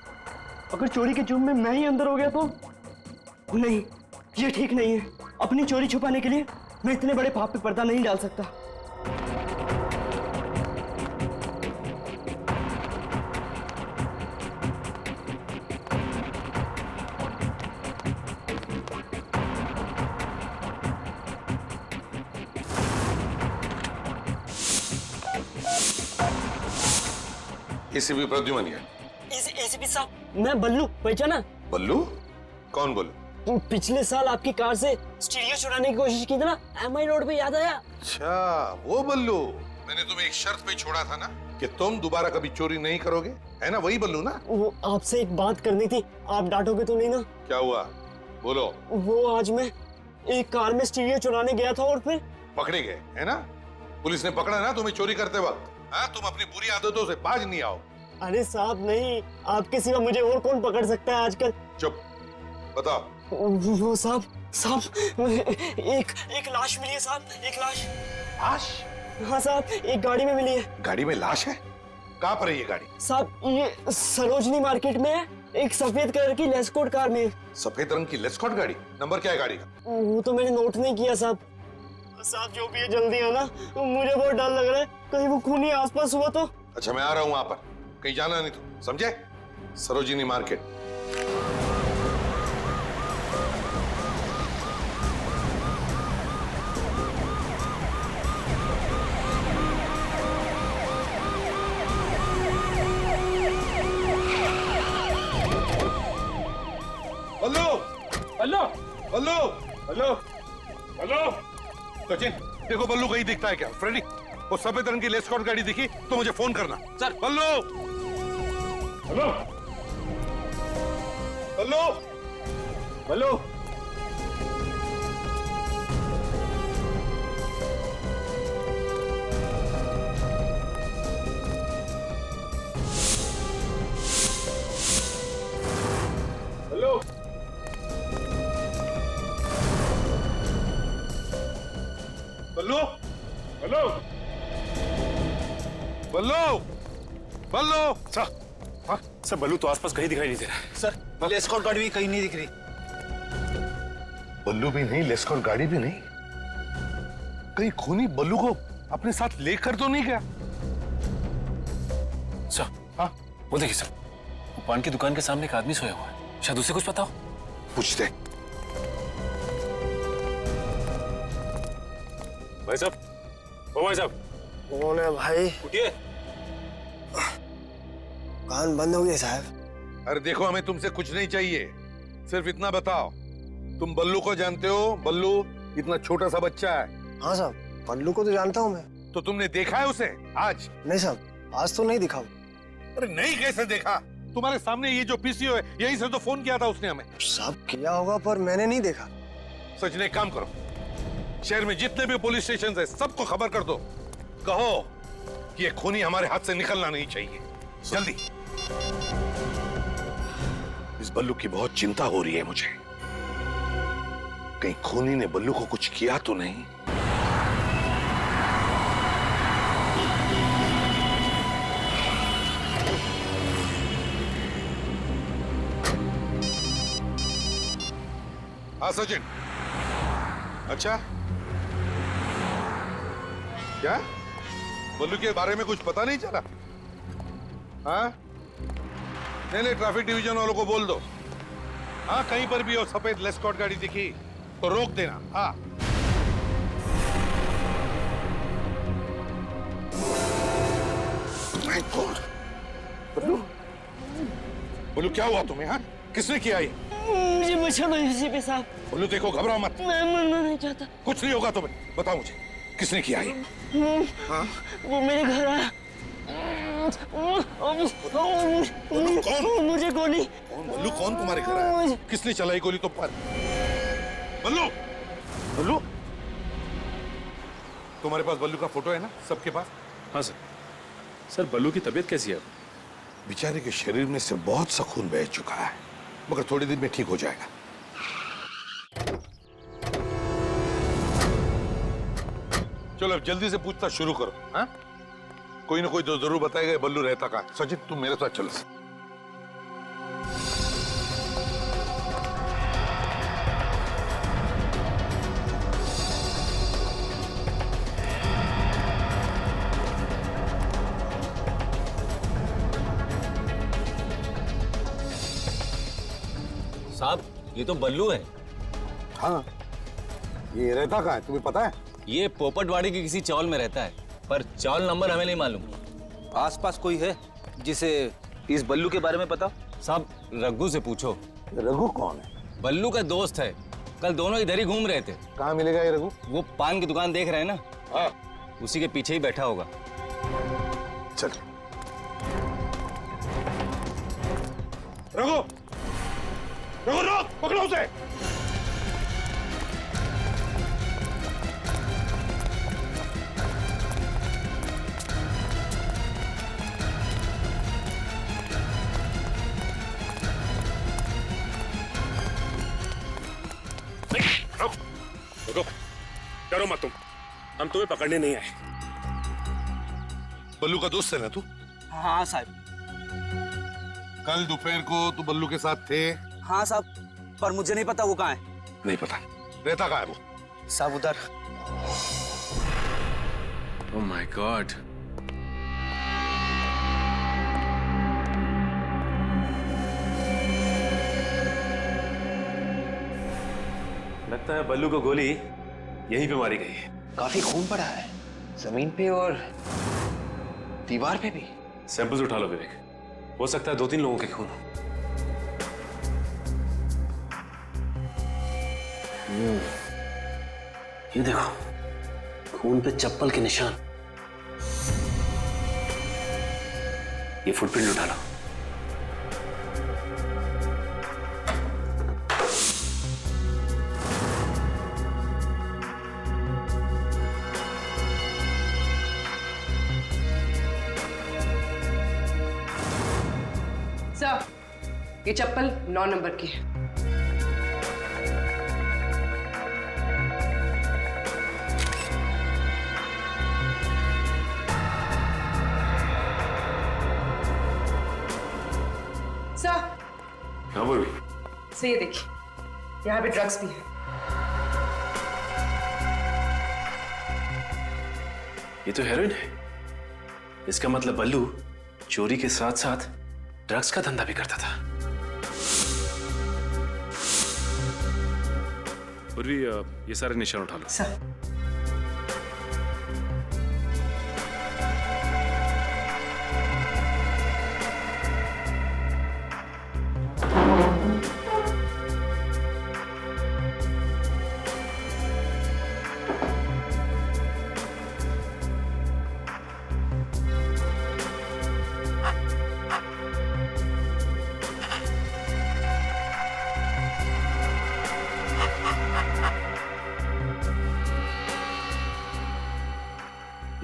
अगर चोरी के जुर्म में मैं ही अंदर हो गया तो? नहीं, ये ठीक नहीं है। अपनी चोरी छुपाने के लिए मैं इतने बड़े पाप पे पर्दा नहीं डाल सकता। एसीपी प्रद्युमन है। एसीपी साहब, मैं बल्लू, पहचाना? बल्लू? कौन बल्लू? पिछले साल आपकी कार से स्टीरियो चुराने की कोशिश की थी ना, एमआई रोड पे, याद आया? अच्छा, वो बल्लू। मैंने तुम्हें एक शर्त पे छोड़ा था ना कि तुम दोबारा कभी चोरी नहीं करोगे, है ना? वही बल्लू ना? वो आपसे एक बात करनी थी, आप डांटोगे तो नहीं ना? क्या हुआ, बोलो। वो आज मैं एक कार में स्टीरियो चुराने गया था और फिर पकड़े गए, है ना? पुलिस ने पकड़ा ना तुम्हें चोरी करते वक्त। हाँ, तुम अपनी बुरी आदतों से बाज नहीं आओ। अरे साहब नहीं, आपके सिवा मुझे और कौन पकड़ सकता है आजकल? चुप, बताओ। वो साहब एक लाश मिली है साहब, एक लाश। लाश? हाँ साहब, एक गाड़ी में मिली है। गाड़ी में लाश है? कहाँ पर है ये गाड़ी? साहब ये सरोजनी मार्केट में है, एक सफेद कलर की लेस्कोट कार में। सफेद रंग की लेस्कॉट गाड़ी? नंबर क्या है गाड़ी का? वो तो मैंने नोट नहीं किया साहब। साहब जो भी है जल्दी आना, मुझे बहुत डर लग रहा है, कहीं वो खूनी आसपास हुआ तो। अच्छा, मैं आ रहा हूँ वहां पर, कहीं जाना नहीं तो, समझे? सरोजिनी मार्केट। बल्लू, बल्लू, बल्लू, बल्लू, बल्लू। सचिन, देखो बल्लू कहीं दिखता है क्या? फ्रेडी, वो सफेद रंग की लेस्कॉट गाड़ी दिखी तो मुझे फोन करना। सर, बल्लू, बल्लू, बल्लू, बल्लू। बल्लू, बल्लू, बल्लू, बल्लू, बल्लू। सर बल्लू तो आसपास कहीं दिखाई नहीं दे रहा है। सर लेस्कॉट गाड़ी भी कहीं नहीं दिख रही। बल्लू भी नहीं, लेस्कॉट गाड़ी भी नहीं। कहीं खूनी बल्लू को अपने साथ लेकर तो नहीं गया? सर, हाँ, वो देखिए सर, वो पान की दुकान के सामने एक आदमी सोया हुआ है, शायद उसे कुछ पता हो। पूछते। भाई साहब, ओ भाई साहब। कौन है भाई? उठिए। कान बंद हो गए साहब। अरे देखो, हमें तुमसे कुछ नहीं चाहिए, सिर्फ इतना बताओ, तुम बल्लू को जानते हो? बल्लू इतना छोटा सा बच्चा है। हाँ साहब, बल्लू को तो जानता हूँ मैं। तो तुमने देखा है उसे आज? नहीं साहब, आज तो नहीं दिखा। अरे नहीं, कैसे देखा? तुम्हारे सामने ये जो पीसीओ है, यहीं से तो फोन किया था उसने हमें। साहब किया होगा पर मैंने नहीं देखा। सच ने, काम करो, शहर में जितने भी पुलिस स्टेशन है सबको खबर कर दो, कहो कि ये खूनी हमारे हाथ से निकलना नहीं चाहिए, जल्दी। इस बल्लू की बहुत चिंता हो रही है मुझे, कहीं खूनी ने बल्लू को कुछ किया तो नहीं। हाँ सचिन। अच्छा, क्या बल्लू के बारे में कुछ पता नहीं चला? हाँ, नहीं, ट्रैफिक डिवीजन वालों को बोल दो, हाँ कहीं पर भी हो सफेद लेस्कॉट गाड़ी दिखी तो रोक देना। हाँ, माय गॉड। बल्लू, बल्लू क्या हुआ तुम्हें? हाँ, किसने किया ये? मुझे बचाना है एसीपी साहब। बल्लू देखो, घबराओ मत। मैं मरना नहीं चाहता। कुछ नहीं होगा तुम्हें, बताओ मुझे किसने किया ये? हाँ? वो मेरे घर आया। कौन? मुझे गोली। कौन बल्लू? कौन तुम्हारे घर आया? किसने चलाई गोली तुम पर? बल्लू, बल्लू, तुम्हारे पास बल्लू का फोटो है ना सबके पास? हाँ सर। सर बल्लू की तबीयत कैसी है? बेचारे के शरीर में से बहुत सा खून बह चुका है, मगर थोड़ी देर में ठीक हो जाएगा। चलो अब जल्दी से पूछताछ शुरू करो। हाँ, कोई ना कोई तो जरूर बताएगा बल्लू रहता कहाँ है। सचिन तुम मेरे साथ चल। साहब ये तो बल्लू है। हाँ, ये रहता कहाँ है तुम्हें पता है? ये पोपटवाड़ी के किसी चौल में रहता है, पर चौल नंबर हमें नहीं मालूम। आसपास कोई है जिसे इस बल्लू के बारे में पता? साहब रघु से पूछो। रघु कौन है? बल्लू का दोस्त है, कल दोनों इधर ही घूम रहे थे। कहाँ मिलेगा ये रघु? वो पान की दुकान देख रहे हैं ना, हाँ उसी के पीछे ही बैठा होगा। चल। रघु, रघु रोक, पकड़ो उसे। रुको, डरो मत तुम, हम तुम्हें पकड़ने नहीं आए। बल्लू का दोस्त है ना तू? हाँ साहब। कल दोपहर को तू बल्लू के साथ थे? हाँ साहब, पर मुझे नहीं पता वो कहाँ है। नहीं पता। रहता कहाँ है वो? साहब उधर। Oh my God. लगता है बल्लू को गोली यहीं पे मारी गई है। काफी खून पड़ा है जमीन पे और दीवार पे भी। सैंपल्स उठा लो विवेक, हो सकता है 2-3 लोगों के खून हो। ये देखो, खून पे चप्पल के निशान। ये फुटप्रिंट उठा लो। सर, ये चप्पल 9 नंबर की है। सर, हाँ बोल। सर ये देखिए, यहाँ पे ड्रग्स भी है। ये तो हेरोइन है। इसका मतलब बल्लू चोरी के साथ साथ ड्रग्स का धंधा भी करता था। पूर्वी, ये सारे निशान उठा लो। सर।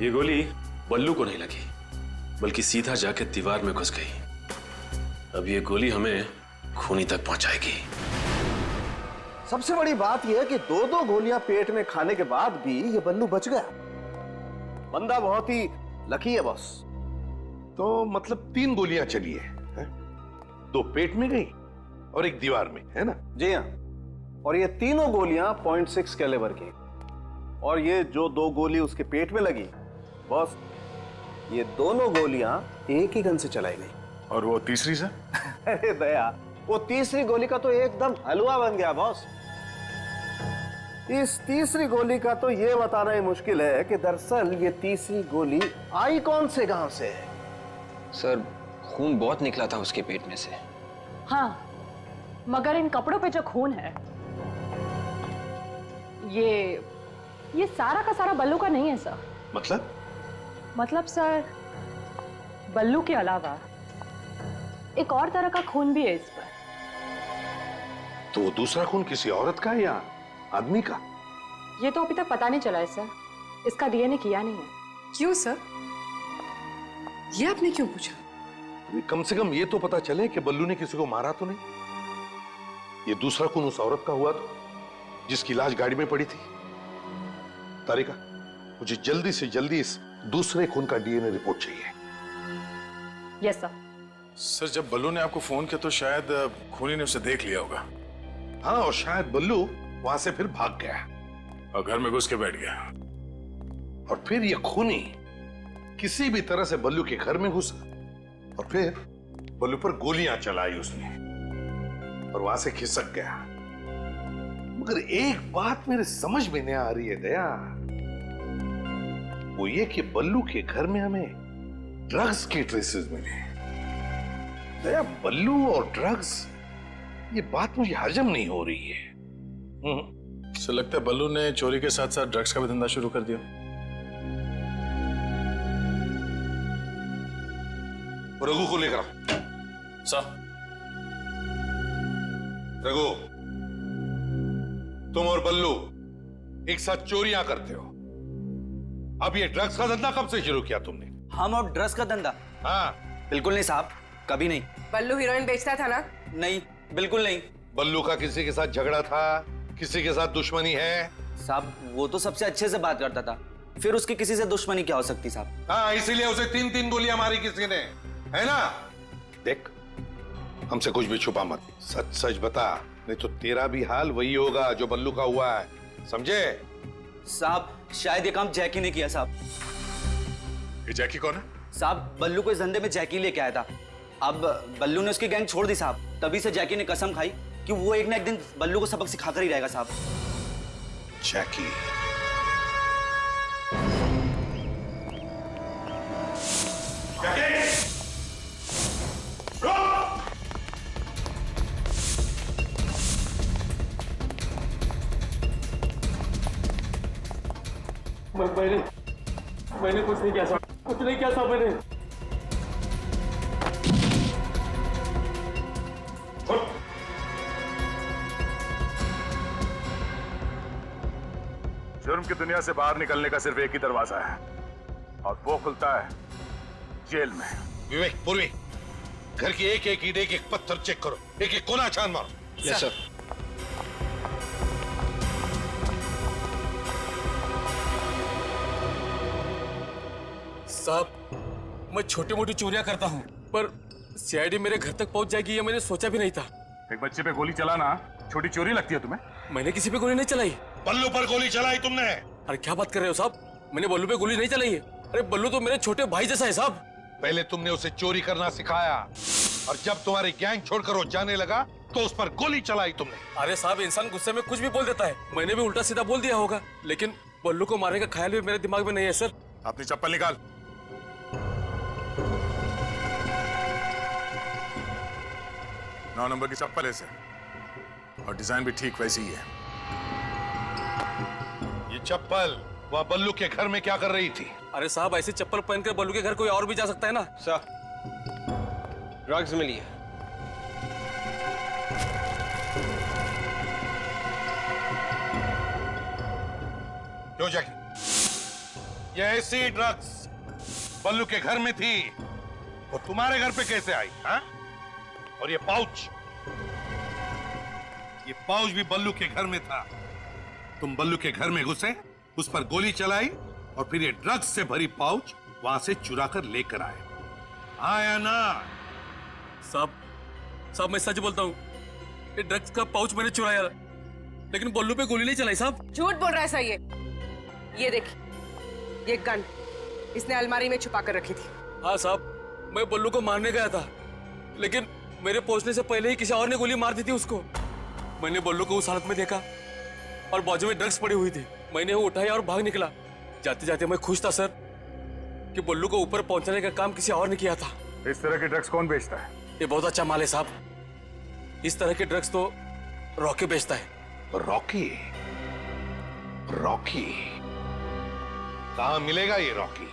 ये गोली बल्लू को नहीं लगी, बल्कि सीधा जाके दीवार में घुस गई। अब ये गोली हमें खूनी तक पहुंचाएगी। सबसे बड़ी बात यह है कि 2-2 गोलियां पेट में खाने के बाद भी ये बल्लू बच गया। बंदा बहुत ही लकी है बॉस। तो मतलब 3 गोलियां चली है? 2 पेट में गई और 1 दीवार में, है ना? जी हाँ। और ये तीनों गोलियां 0.6 कैलिबर की। और ये जो 2 गोली उसके पेट में लगी, बॉस, ये दोनों गोलियां एक ही गन से चलाई गई। और वो तीसरी से? अरे दया, वो तीसरी गोली का तो एकदम हलवा बन गया बॉस। इस तीसरी गोली का तो ये बताना ही मुश्किल है कि दरअसल ये तीसरी गोली आई कौन से गांव से है। सर, खून बहुत निकला था उसके पेट में से। हाँ, मगर इन कपड़ों पे जो खून है, ये सारा का सारा बल्लू का नहीं है सर। मतलब सर, बल्लू के अलावा एक और तरह का खून भी है इस पर। तो वो दूसरा खून किसी औरत का है या आदमी का? ये तो अभी तक पता नहीं चला है सर। इसका डीएनए किया नहीं है। क्यों सर? ये आपने क्यों पूछा? कम से कम ये तो पता चले कि बल्लू ने किसी को मारा तो नहीं। ये दूसरा खून उस औरत का हुआ तो, जिसकी लाश गाड़ी में पड़ी थी। तारिका, मुझे जल्दी से जल्दी इस दूसरे खून का डीएनए रिपोर्ट चाहिए। Yes sir. सर जब बल्लू ने आपको फोन किया तो शायद खूनी ने उसे देख लिया होगा। हाँ, और शायद बल्लू वहां से फिर भाग गया और घर में घुस के बैठ गया। और फिर ये खूनी किसी भी तरह से बल्लू के घर में घुसा और फिर बल्लू पर गोलियां चलाई उसने और वहां से खिसक गया। मगर एक बात मेरे समझ में नहीं आ रही है दया, वो ये कि बल्लू के घर में हमें ड्रग्स के ट्रेसेस मिले। दया, बल्लू और ड्रग्स, ये बात मुझे हजम नहीं हो रही है। सर लगता है बल्लू ने चोरी के साथ साथ ड्रग्स का भी धंधा शुरू कर दिया। रघु को लेकर आओ। सर। रघु, तुम और बल्लू एक साथ चोरियां करते हो। अब ये ड्रग्स का धंधा कब से शुरू किया तुमने? हम और ड्रग्स का धंधा? हाँ। बिल्कुल नहीं साहब, कभी नहीं। बल्लू हीरोइन बेचता था ना? नहीं, बिल्कुल नहीं। बल्लू का किसी के साथ झगड़ा था, किसी के साथ दुश्मनी है? साहब वो तो सबसे अच्छे से बात करता था, फिर उसकी किसी से दुश्मनी क्या हो सकती साहब? हाँ, इसीलिए उसे 3-3 गोलियां मारी किसी ने, है ना? देख, हमसे कुछ भी छुपा मत, सच सच बता, नहीं तो तेरा भी हाल वही होगा जो बल्लू का हुआ है, समझे? साहब शायद ये काम जैकी ने किया साहब। ये जैकी कौन है? साहब बल्लू को इस धंधे में जैकी लेके आया था। अब बल्लू ने उसकी गैंग छोड़ दी साहब, तभी से जैकी ने कसम खाई कि वो एक ना एक दिन बल्लू को सबक सिखाकर ही रहेगा साहब। जैकी? मैंने कुछ नहीं किया साहब, कुछ नहीं किया साहब मैंने। जुर्म की दुनिया से बाहर निकलने का सिर्फ एक ही दरवाजा है और वो खुलता है जेल में। विवेक, पूर्वी, घर की एक एक ईंट, एक एक पत्थर चेक करो, एक एक कोना छान मारो। Yes sir. साहब मैं छोटी मोटी चोरियां करता हूँ, पर सीआईडी मेरे घर तक पहुंच जाएगी ये मैंने सोचा भी नहीं था। एक बच्चे पे गोली चलाना छोटी चोरी लगती है तुम्हें? मैंने किसी पे गोली नहीं चलाई। बल्लू पर गोली चलाई तुमने? अरे क्या बात कर रहे हो साहब, मैंने बल्लू पे गोली नहीं चलाई है। अरे बल्लू तो मेरे छोटे भाई जैसा है साहब। पहले तुमने उसे चोरी करना सिखाया और जब तुम्हारी गैंग छोड़कर वो जाने लगा तो उस पर गोली चलाई तुमने। अरे साहब इंसान गुस्से में कुछ भी बोल देता है, मैंने भी उल्टा सीधा बोल दिया होगा, लेकिन बल्लू को मारने का ख्याल भी मेरे दिमाग में नहीं है सर। अपनी चप्पल निकाल। नौ नंबर की चप्पल है सर, और डिजाइन भी ठीक वैसी ही है। ये चप्पल वह बल्लू के घर में क्या कर रही थी? अरे साहब ऐसी चप्पल पहनकर बल्लू के घर कोई और भी जा सकता है ना? सर ड्रग्स मिली है। क्यों जैकी? ये ऐसी ड्रग्स बल्लू के घर में थी, वो तुम्हारे घर पे कैसे आई? हाँ? और ये पाउच भी बल्लू के घर में था। तुम बल्लू के घर में घुसे, उस पर गोली चलाई और फिर ये ड्रग्स से भरी पाउच वहां से चुरा कर लेकर आए, आया ना? साहब मैं सच बोलता हूँ, ये ड्रग्स का पाउच मैंने चुराया, लेकिन बल्लू पे गोली नहीं चलाई साहब। झूठ बोल रहा है सर ये देखिए, ये गन इसने अलमारी में छुपा कर रखी थी। हाँ साहब, मैं बल्लू को मारने गया था, लेकिन मेरे पहुंचने से पहले ही किसी और ने गोली मार दी थी उसको। मैंने बल्लू को उस हालत में देखा और बाजू में ड्रग्स पड़ी हुई थी, मैंने वो उठाया और भाग निकला। जाते जाते मैं खुश था सर कि बल्लू को ऊपर पहुंचाने का काम किसी और ने किया था। इस तरह के ड्रग्स कौन बेचता है? ये बहुत अच्छा माल है साहब, इस तरह के ड्रग्स तो रॉकी बेचता है। रॉकी? रॉकी कहाँ मिलेगा ये रॉकी?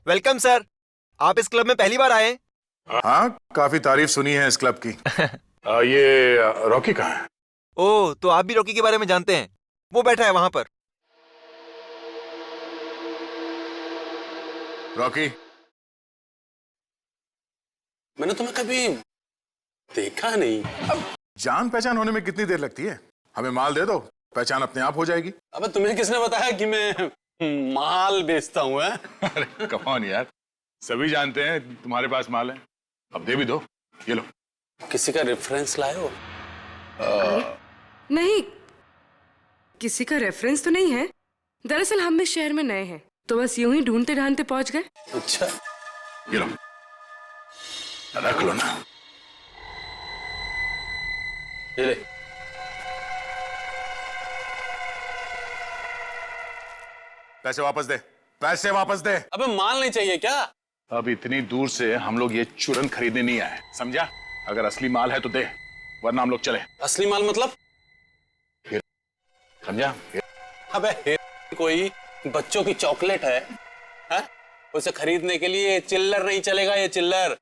वेलकम सर, आप इस क्लब में पहली बार आए? हाँ, काफी तारीफ सुनी है इस क्लब की। ये रॉकी कहाँ है? ओह, तो आप भी रॉकी के बारे में जानते हैं? वो बैठा है वहां पर। रॉकी, मैंने तुम्हें कभी देखा नहीं। जान पहचान होने में कितनी देर लगती है? हमें माल दे दो, पहचान अपने आप हो जाएगी। अबे तुम्हें किसने बताया कि मैं माल बेचता हूँ। अरे कम ऑन यार, सभी जानते हैं तुम्हारे पास माल है, अब दे भी दो। ये लो। किसी का रेफरेंस लाए हो? नहीं, किसी का रेफरेंस तो नहीं है। दरअसल हम इस शहर में नए हैं, तो बस यूं ही ढूंढते ढांढते पहुंच गए। अच्छा, ये लो, रख लो ना। ये ले। पैसे वापस दे, पैसे वापस दे। अबे माल नहीं चाहिए क्या? अब इतनी दूर से हम लोग ये चूरन खरीदने नहीं आए, समझा? अगर असली माल है तो दे, वरना हम लोग चले। असली माल मतलब? समझा? अबे कोई बच्चों की चॉकलेट है? उसे खरीदने के लिए चिल्लर नहीं चलेगा, ये चिल्लर।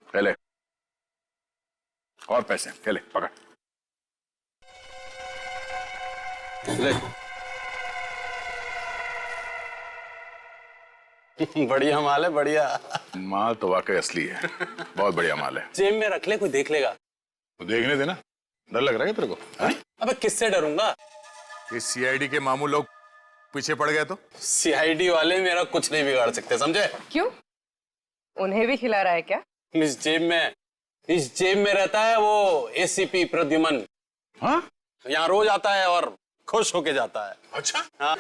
पहले और पैसे, पहले पकड़। ले। बढ़िया माल है, बढ़िया। माल तो वाकई असली है, बहुत बढ़िया माल है। जेब में रख ले, कोई देख लेगा। तो देखने देना। डर लग रहा है तेरे को? अबे किससे डरूंगा? इस सीआईडी के मामू लोग पीछे पड़ गए तो? सीआईडी वाले मेरा कुछ नहीं बिगाड़ सकते, समझे? क्यों? उन्हें भी खिला रहा है क्या? इस जेब में रहता है वो एसीपी प्रद्युमन। हाँ? यहाँ रोज आता है और खुश होके जाता है। अच्छा? हाँ।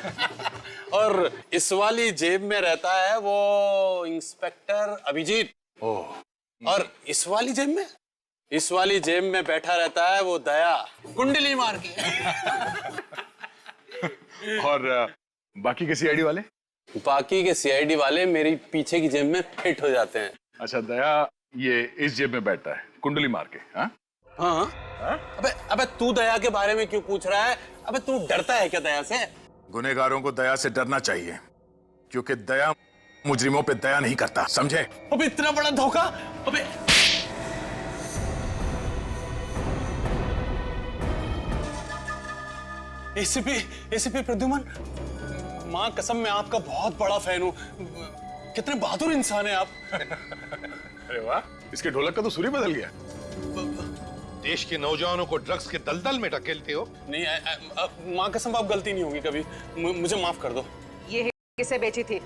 और इस वाली जेब में रहता है वो इंस्पेक्टर अभिजीत। और इस वाली जेब में बैठा रहता है वो दया, कुंडली मार के। और बाकी के सीआईडी वाले? बाकी के सीआईडी वाले मेरी पीछे की जेब में फिट हो जाते हैं। अच्छा, दया ये इस जेब में बैठता है कुंडली मार के? हाँ? हाँ? अबे तू दया के बारे में क्यों पूछ रहा है? अबे तू डरता है क्या दया से? गुनहगारों को दया से डरना चाहिए, क्योंकि दया मुजरिमों पे दया नहीं करता, समझे? अबे इतना बड़ा धोखा! अबे एसीपी प्रद्युमन, मां कसम मैं आपका बहुत बड़ा फैन हूं। कितने बहादुर इंसान हैं आप। अरे वाह, इसके ढोलक का तो सुर ही बदल गया। देश के नौजवानों को ड्रग्स के दलदल में ढकेलते हो। नहीं, मां कसम आप गलती नहीं होगी कभी, मुझे माफ कर दो। ये किसे बेची थी?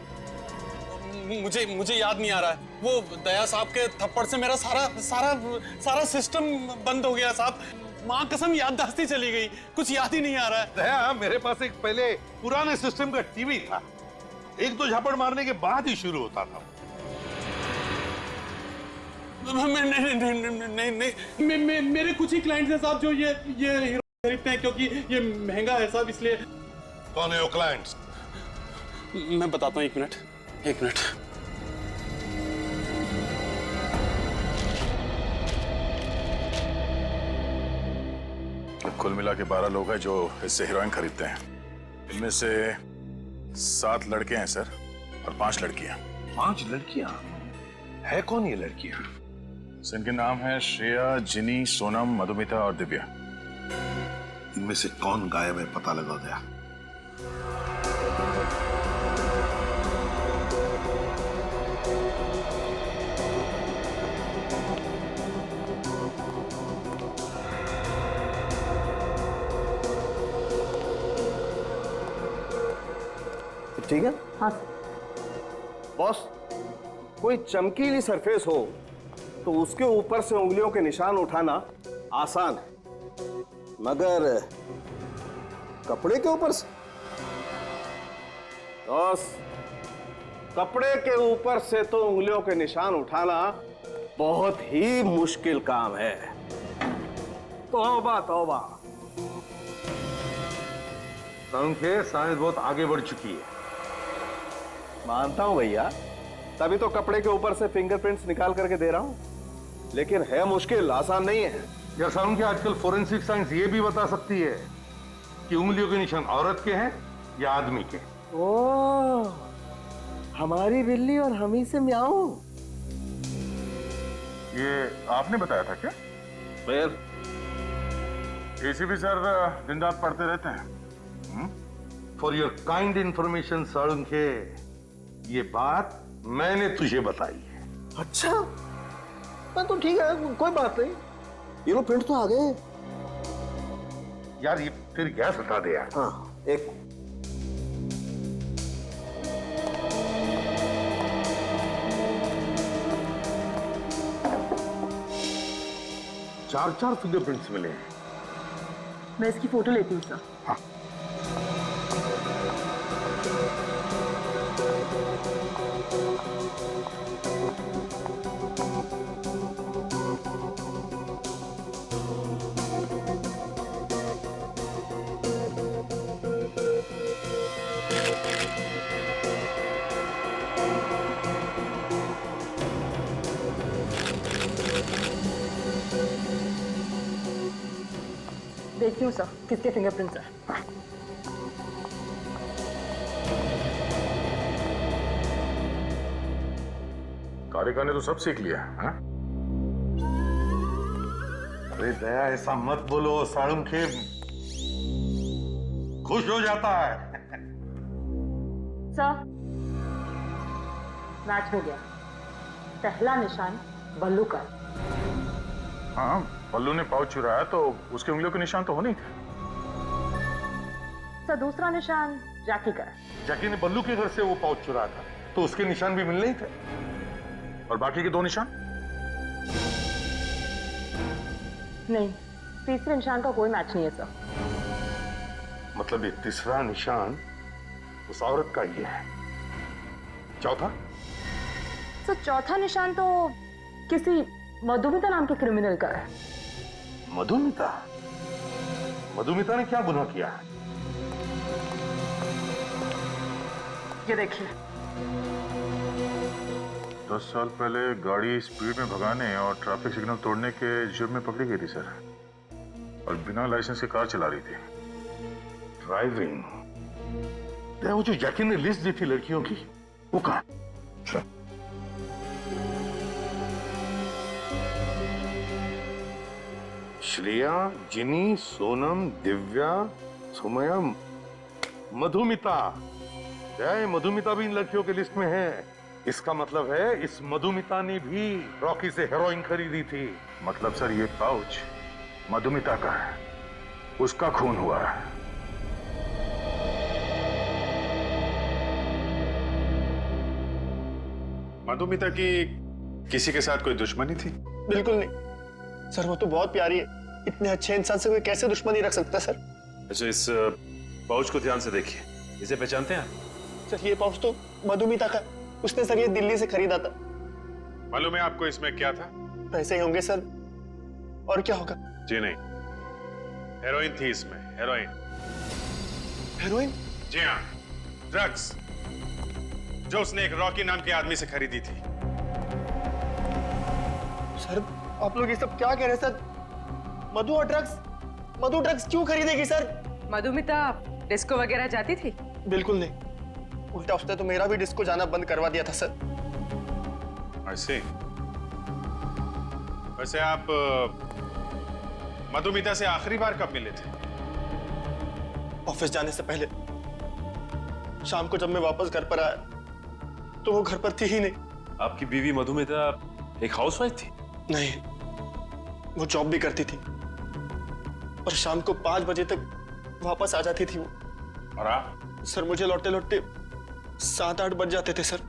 मुझे याद नहीं आ रहा है। वो दया साहब के थप्पड़ से मेरा सारा सिस्टम बंद हो गया साहब। मां कसम याददाश्त चली गई, कुछ याद ही नहीं आ रहा है। दया, मेरे पास एक पहले पुराने सिस्टम का टीवी था, एक दो झापड़ मारने के बाद ही शुरू होता था। नहीं, मेरे कुछ ही क्लाइंट्स हैं साहब जो ये हीरो खरीदते हैं, क्योंकि ये महंगा है साहब, इसलिए। कौन है वो क्लाइंट्स? मैं बताता हूँ, एक मिनट। कुल मिला के 12 लोग हैं जो इससे हीरोइन खरीदते हैं। इनमें से 7 लड़के हैं सर, और 5 लड़कियां। 5 लड़कियां? है कौन ये लड़कियां? इनके नाम है श्रेया, जिनी, सोनम, मधुमिता और दिव्या। इनमें से कौन गायब है पता लगा दया। ठीक है? हाँ बॉस, कोई चमकीली सरफेस हो तो उसके ऊपर से उंगलियों के निशान उठाना आसान है, मगर कपड़े के ऊपर से? बॉस, कपड़े के ऊपर से तो उंगलियों के निशान उठाना बहुत ही मुश्किल काम है। तौबा तौबा। संख्या साइंस बहुत आगे बढ़ चुकी है। मानता हूं भैया, तभी तो कपड़े के ऊपर से फिंगरप्रिंट्स निकाल करके दे रहा हूं, लेकिन है मुश्किल, आसान नहीं है। यार साउंड, आजकल फोरेंसिक साइंस ये भी बता सकती है कि उंगलियों के निशान औरत के हैं या आदमी के। ओह, हमारी बिल्ली और हम ही से म्याऊं। ये आपने बताया था क्या? फिर एसीपी सर दिन रात पढ़ते रहते हैं। For your kind information Salunkhe, ये बात मैंने तुझे बताई है। अच्छा, मैं तो ठीक है, कोई बात नहीं। ये लो प्रिंट तो आ गए। यार ये फिर गैस हटा दे यार। हाँ, एक 4 फिंगरप्रिंट्स मिले हैं। मैं इसकी फोटो लेती हूँ सर। हाँ। देखती हूँ सर किसके फिंगरप्रिंट्स है। कारिका ने तो सब सीख लिया है। अरे दया, ऐसा मत बोलो, साड़ुम खेम खुश हो जाता है। सर मैच हो गया। पहला निशान बल्लू का। हाँ, बल्लू ने पाउच चुराया तो उसके उंगलियों के निशान तो होने ही थे। सर दूसरा निशान जैकी का है। जैकी ने बल्लू के घर से वो पाउच चुराया था तो उसके निशान भी मिलने ही थे। और बाकी के 2 निशान? नहीं, तीसरे निशान का कोई मैच नहीं है सर। मतलब ये तीसरा निशान उस औरत का ही है। चौथा? सर चौथा निशान तो किसी मधुमिता नाम के क्रिमिनल का है। मधुमिता? मधुमिता ने क्या गुनाह किया है? ये देखिए। 10 साल पहले गाड़ी स्पीड में भगाने और ट्रैफिक सिग्नल तोड़ने के जुर्म में पकड़ी गई थी सर, और बिना लाइसेंस के कार चला रही थी। ड्राइविंग? वो जो जैकी ने लिस्ट दी थी लड़कियों की, वो कहाँ? श्रेया, जिनी, सोनम, दिव्या, सुमया, मधुमिता। मधुमिता भी इन लड़कियों की लिस्ट में है। इसका मतलब है इस मधुमिता ने भी रॉकी से हेरोइन खरीदी थी। मतलब सर ये पाउच मधुमिता का है, उसका खून हुआ है। मधुमिता की किसी के साथ कोई दुश्मनी थी? बिल्कुल नहीं सर, वो तो बहुत प्यारी है। इतने अच्छे इंसान से कोई कैसे दुश्मनी रख सकता है सर? अच्छा, इस पाउच को ध्यान से देखिए। इसे पहचानते हैं आप? सर ये पाउच तो मधुमिता का, उसने सर ये दिल्ली से खरीदा था। मालूम है आपको इसमें क्या था? पैसे ही होंगे सर, और क्या होगा? जी नहीं, हेरोइन थी इसमें, हेरोइन। हेरोइन? जी हाँ, ड्रग्स, जो उसने एक रॉकी नाम के आदमी से खरीदी थी। सर आप लोग ये सब क्या कह रहे हैं सर? मधु और ड्रग्स? मधु ड्रग्स क्यों खरीदेगी सर? मधुमिता डिस्को वगैरह जाती थी? बिल्कुल नहीं, उल्टा उसने तो मेरा भी डिस्को जाना बंद करवा दिया था सर। ऐसे? वैसे आप मधुमिता से आखिरी बार कब मिले थे? ऑफिस जाने से पहले। शाम को जब मैं वापस घर पर आया तो वो घर पर थी ही नहीं। आपकी बीवी मधुमिता एक हाउसवाइफ थी? नहीं, वो जॉब भी करती थी और शाम को 5 बजे तक वापस आ जाती थी वो। और आप? सर मुझे लौटते लौटते 7-8 बज जाते थे सर।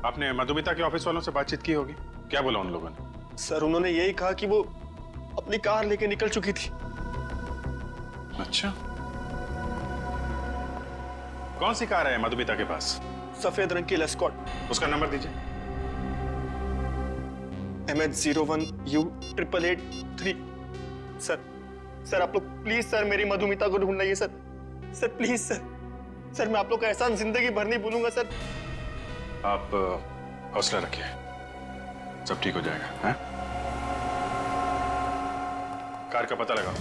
आपने मधुमिता के ऑफिस वालों से बातचीत की होगी, क्या बोला उन लोगों ने? सर उन्होंने यही कहा कि वो अपनी कार लेके निकल चुकी थी। अच्छा, कौन सी कार है मधुमिता के पास? सफेद रंग की लेस्कॉट। उसका नंबर दीजिए। MH01U883। सर आप लोग प्लीज सर मेरी मधुमिता को ढूंढ लाइए सर। सर प्लीज सर मैं आप लोग का एहसान जिंदगी भर नहीं भूलूंगा सर। आप हौसला रखिए, सब ठीक हो जाएगा। हैं? कार का पता लगाओ।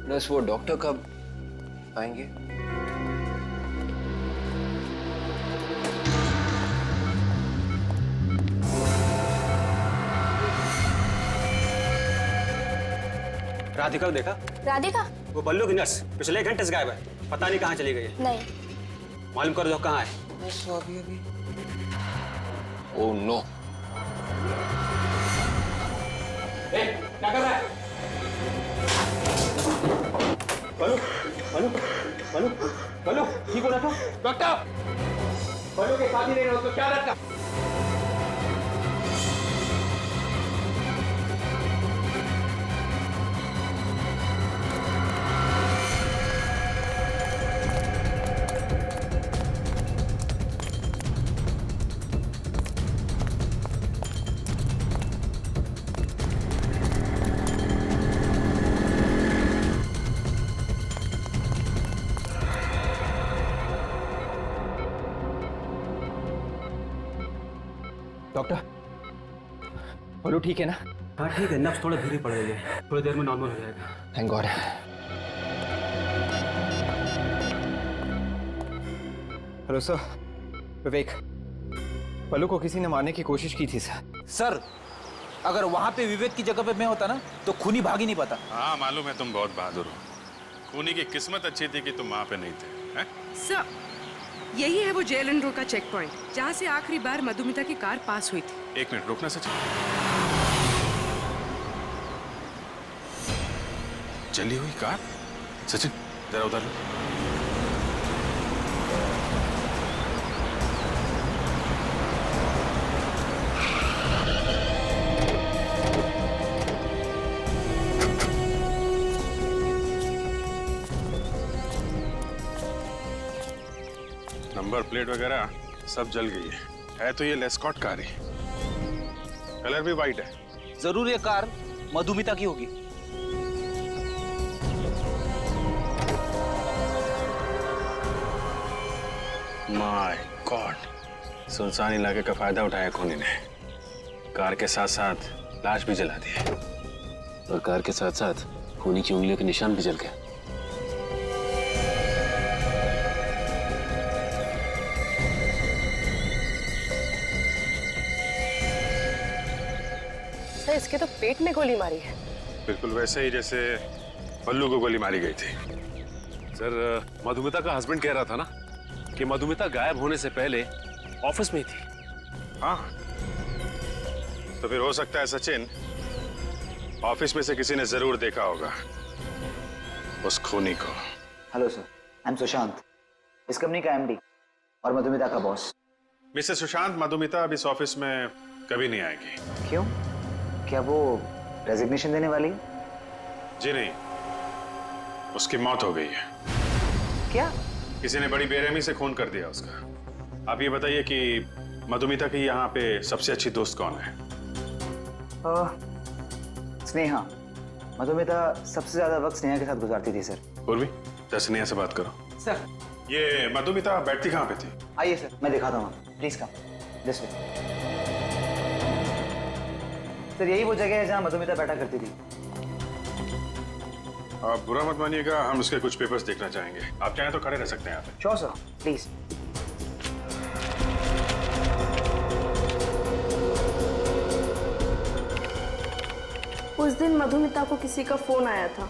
नर्स, वो डॉक्टर कब आएंगे? राधिका को देखा? राधिका? वो बल्लू की नर्स पिछले घंटे से गायब है, पता नहीं कहाँ चली गई है। नहीं। मालूम करो तो कहाँ है। अभी ओह नो। क्या कर रहा है? बल्लू साथ ही रहना, उसका ख्याल रखना। डॉक्टर, बोलो ठीक है ना? हाँ ठीक है, नब्ज थोड़ा धीरे पड़ रही है, थोड़ी देर में नॉर्मल हो जाएगा। Thank God. हेलो सर, विवेक, पल्लू को किसी ने मारने की कोशिश की थी सर। सर, अगर वहां पे विवेक की जगह पे मैं होता ना तो खूनी भाग ही नहीं पाता। हाँ मालूम है, तुम बहुत बहादुर हो। खूनी की किस्मत अच्छी थी कि तुम वहां पे नहीं थे। हैं? सर, यही है वो जेलन रोड का चेक पॉइंट जहाँ से आखिरी बार मधुमिता की कार पास हुई थी। एक मिनट रुकना सचिन। जली हुई कार? सचिन जरा उधर लो। नंबर प्लेट वगैरह सब जल गई है तो ये लेस्कॉट कार है, कलर भी वाइट है। जरूर ये कार मधुमिता की होगी। माय गॉड, सुनसान इलाके का फायदा उठाया खूनी ने। कार के साथ साथ लाश भी जला दी और कार के साथ साथ खूनी की उंगलियों के निशान भी जल गए। सर, इसके तो पेट में गोली मारी है। बिल्कुल वैसे ही जैसे पल्लू को गोली मारी गई थी। सर, मधुमिता का हस्बैंड कह रहा था ना कि मधुमिता गायब होने से पहले ऑफिस में ही थी। हाँ, तो फिर हो सकता है सचिन, ऑफिस में से किसी ने जरूर देखा होगा उस खूनी को। Hello sir, I am Sushant, इस कंपनी का एमडी और मधुमिता का बॉस। मिस्टर सुशांत, मधुमिता अब इस ऑफिस में कभी नहीं आएगी। क्यों? क्या वो रेजिग्नेशन देने वाली है? जी नहीं, उसकी मौत हो गई है। क्या? किसी ने बड़ी बेरहमी से खून कर दिया उसका। आप ये बताइए कि मधुमिता की यहाँ पे सबसे अच्छी दोस्त कौन है? स्नेहा। मधुमिता सबसे ज्यादा वक्त स्नेहा के साथ गुजारती थी सर। पूर्वी, जरा स्नेहा से बात करो। सर, ये मधुमिता बैठती कहाँ पे थी? आइए सर, मैं दिखाता हूँ। Please come this way. Sir, यही वो जगह है जहाँ मधुमिता बैठा करती थी। आप बुरा मत मानिएगा, हम उसके कुछ पेपर्स देखना चाहेंगे। आप चाहें तो खड़े रह सकते हैं यहाँ पे। Sure sir, please. उस दिन मधुमिता को किसी का फोन आया था।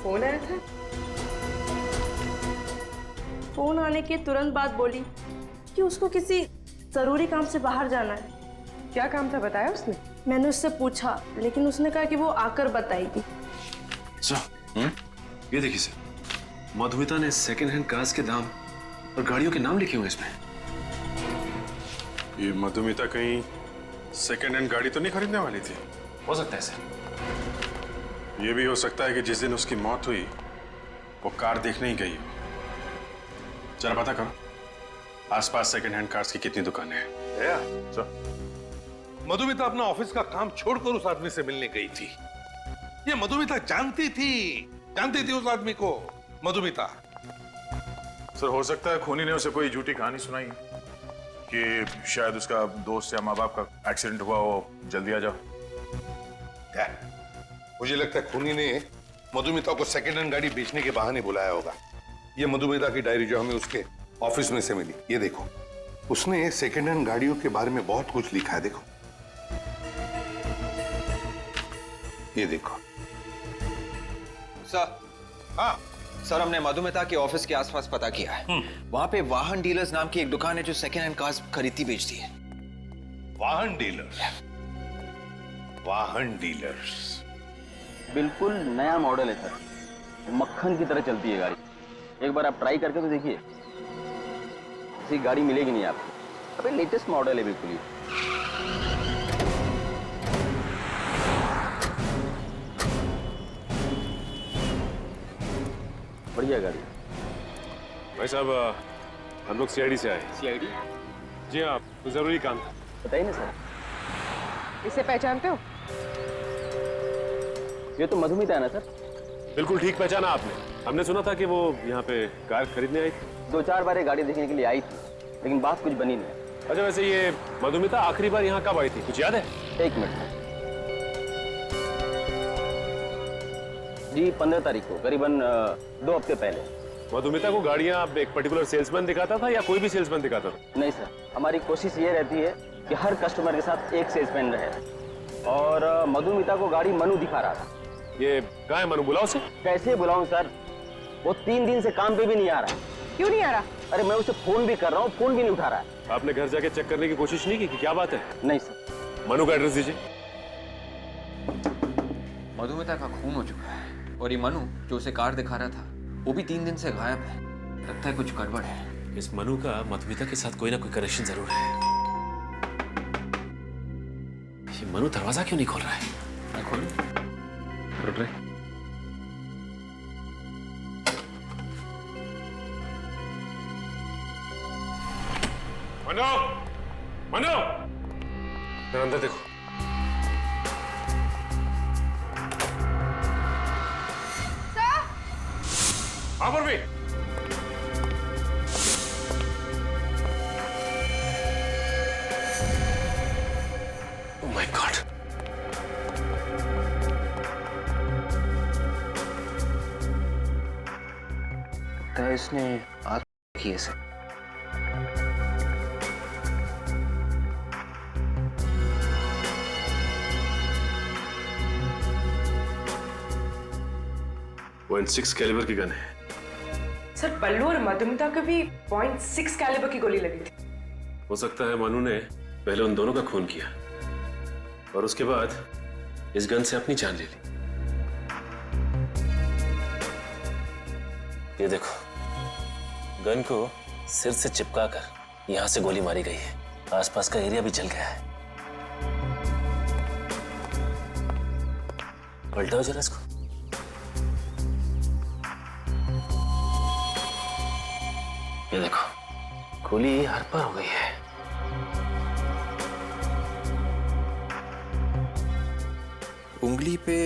फोन आया था? फोन आने के तुरंत बाद बोली कि उसको किसी जरूरी काम से बाहर जाना है। क्या काम था बताया उसने? मैंने उससे पूछा, लेकिन उसने कहा कि वो आकर बताएगी। ये देखिए सर, मधुमिता ने सेकंड हैंड कार्स के दाम और गाड़ियों के नाम लिखे हुए इसमें। ये मधुमिता कहीं सेकंड हैंड गाड़ी तो नहीं खरीदने वाली थी? हो सकता है सर। ये भी हो सकता है कि जिस दिन उसकी मौत हुई वो कार देखने ही गई हो। जरा पता करो आसपास सेकंड हैंड कार्स की कितनी दुकानें हैं। मधुमिता अपना ऑफिस का काम छोड़कर उस आदमी से मिलने गई थी। ये मधुमिता जानती थी उस आदमी को। मधुमिता। सर, हो सकता है खूनी ने उसे कोई झूठी कहानी सुनाई कि शायद उसका दोस्त या माँ बाप का एक्सीडेंट हुआ हो, जल्दी आ जाओ। क्या? मुझे लगता है खूनी ने मधुमिता को सेकंड हैंड गाड़ी बेचने के बहाने बुलाया होगा। ये मधुमिता की डायरी जो हमें उसके ऑफिस में से मिली, ये देखो, उसने सेकंड हैंड गाड़ियों के बारे में बहुत कुछ लिखा है। देखो, ये देखो। सर, हाँ सर, हमने मधुमिता के ऑफिस के आसपास पता किया है। वहां पे वाहन डीलर्स नाम की एक दुकान है जो सेकंड हैंड कार्स खरीदती बेचती है। वाहन डीलर्स? वाहन डीलर्स? बिल्कुल नया मॉडल है सर, मक्खन की तरह चलती है गाड़ी। एक बार आप ट्राई करके तो देखिए, ऐसी गाड़ी मिलेगी नहीं आपको। अबे लेटेस्ट मॉडल है बिल्कुल ही। बढ़िया गाड़ी। भाई साहब हम लोग सीआईडी से आए। सीआईडी? जी हाँ, तो जरूरी काम था। बताइए ना सर। इसे पहचानते हो? ये तो मधुमिता है ना सर? बिल्कुल ठीक पहचाना आपने। हमने सुना था कि वो यहाँ पे कार खरीदने आई थी। 2-4 बार ये गाड़ी देखने के लिए आई थी, लेकिन बात कुछ बनी नहीं। अच्छा, वैसे ये मधुमिता आखिरी बार यहाँ कब आई थी, कुछ याद है? 1 मिनट जी, 15 तारीख को, करीबन 2 हफ्ते पहले। मधुमिता को गाड़ियाँ एक पर्टिकुलर सेल्समैन दिखाता था या कोई भी सेल्समैन दिखाता था? नहीं सर, हमारी कोशिश ये रहती है कि हर कस्टमर के साथ एक सेल्समैन रहे, और मधुमिता को गाड़ी मनु दिखा रहा था। ये कहाँ है मनु, बुलाओ उसे। कैसे बुलाऊं सर, वो 3 दिन से काम पे भी नहीं आ रहा। क्यों नहीं आ रहा? अरे मैं उसे फोन भी कर रहा हूँ, फोन भी नहीं उठा रहा है। आपने घर जाके चेक करने की कोशिश नहीं की कि क्या बात है? नहीं सर। मनु का एड्रेस दीजिए। मधुमिता का खून हो चुका है और ये मनु जो उसे कार दिखा रहा था वो भी 3 दिन से गायब है। लगता है कुछ गड़बड़ है। इस मनु का मधुमिता के साथ कोई ना कोई कनेक्शन जरूर है। ये मनु दरवाजा क्यों नहीं खोल रहा है? मैं खोलूं? रुक रहे। मनु, मनु, जरा अंदर देखो। हाँ पूर्वी। Oh my God. लगता है इसने आत्महत्या की है सर। .6 कैलिबर की गन है। सर पल्लू और मधुमिता को भी .6 कैलिबर की गोली लगी थी। हो सकता है मनु ने पहले उन दोनों का खून किया और उसके बाद इस गन से अपनी जान ले ली। ये देखो, गन को सिर से चिपका कर यहां से गोली मारी गई है। आसपास का एरिया भी जल गया है। पलटाओ जरा इसको। ये देखो, गोली हर पर हो गई है। उंगली पे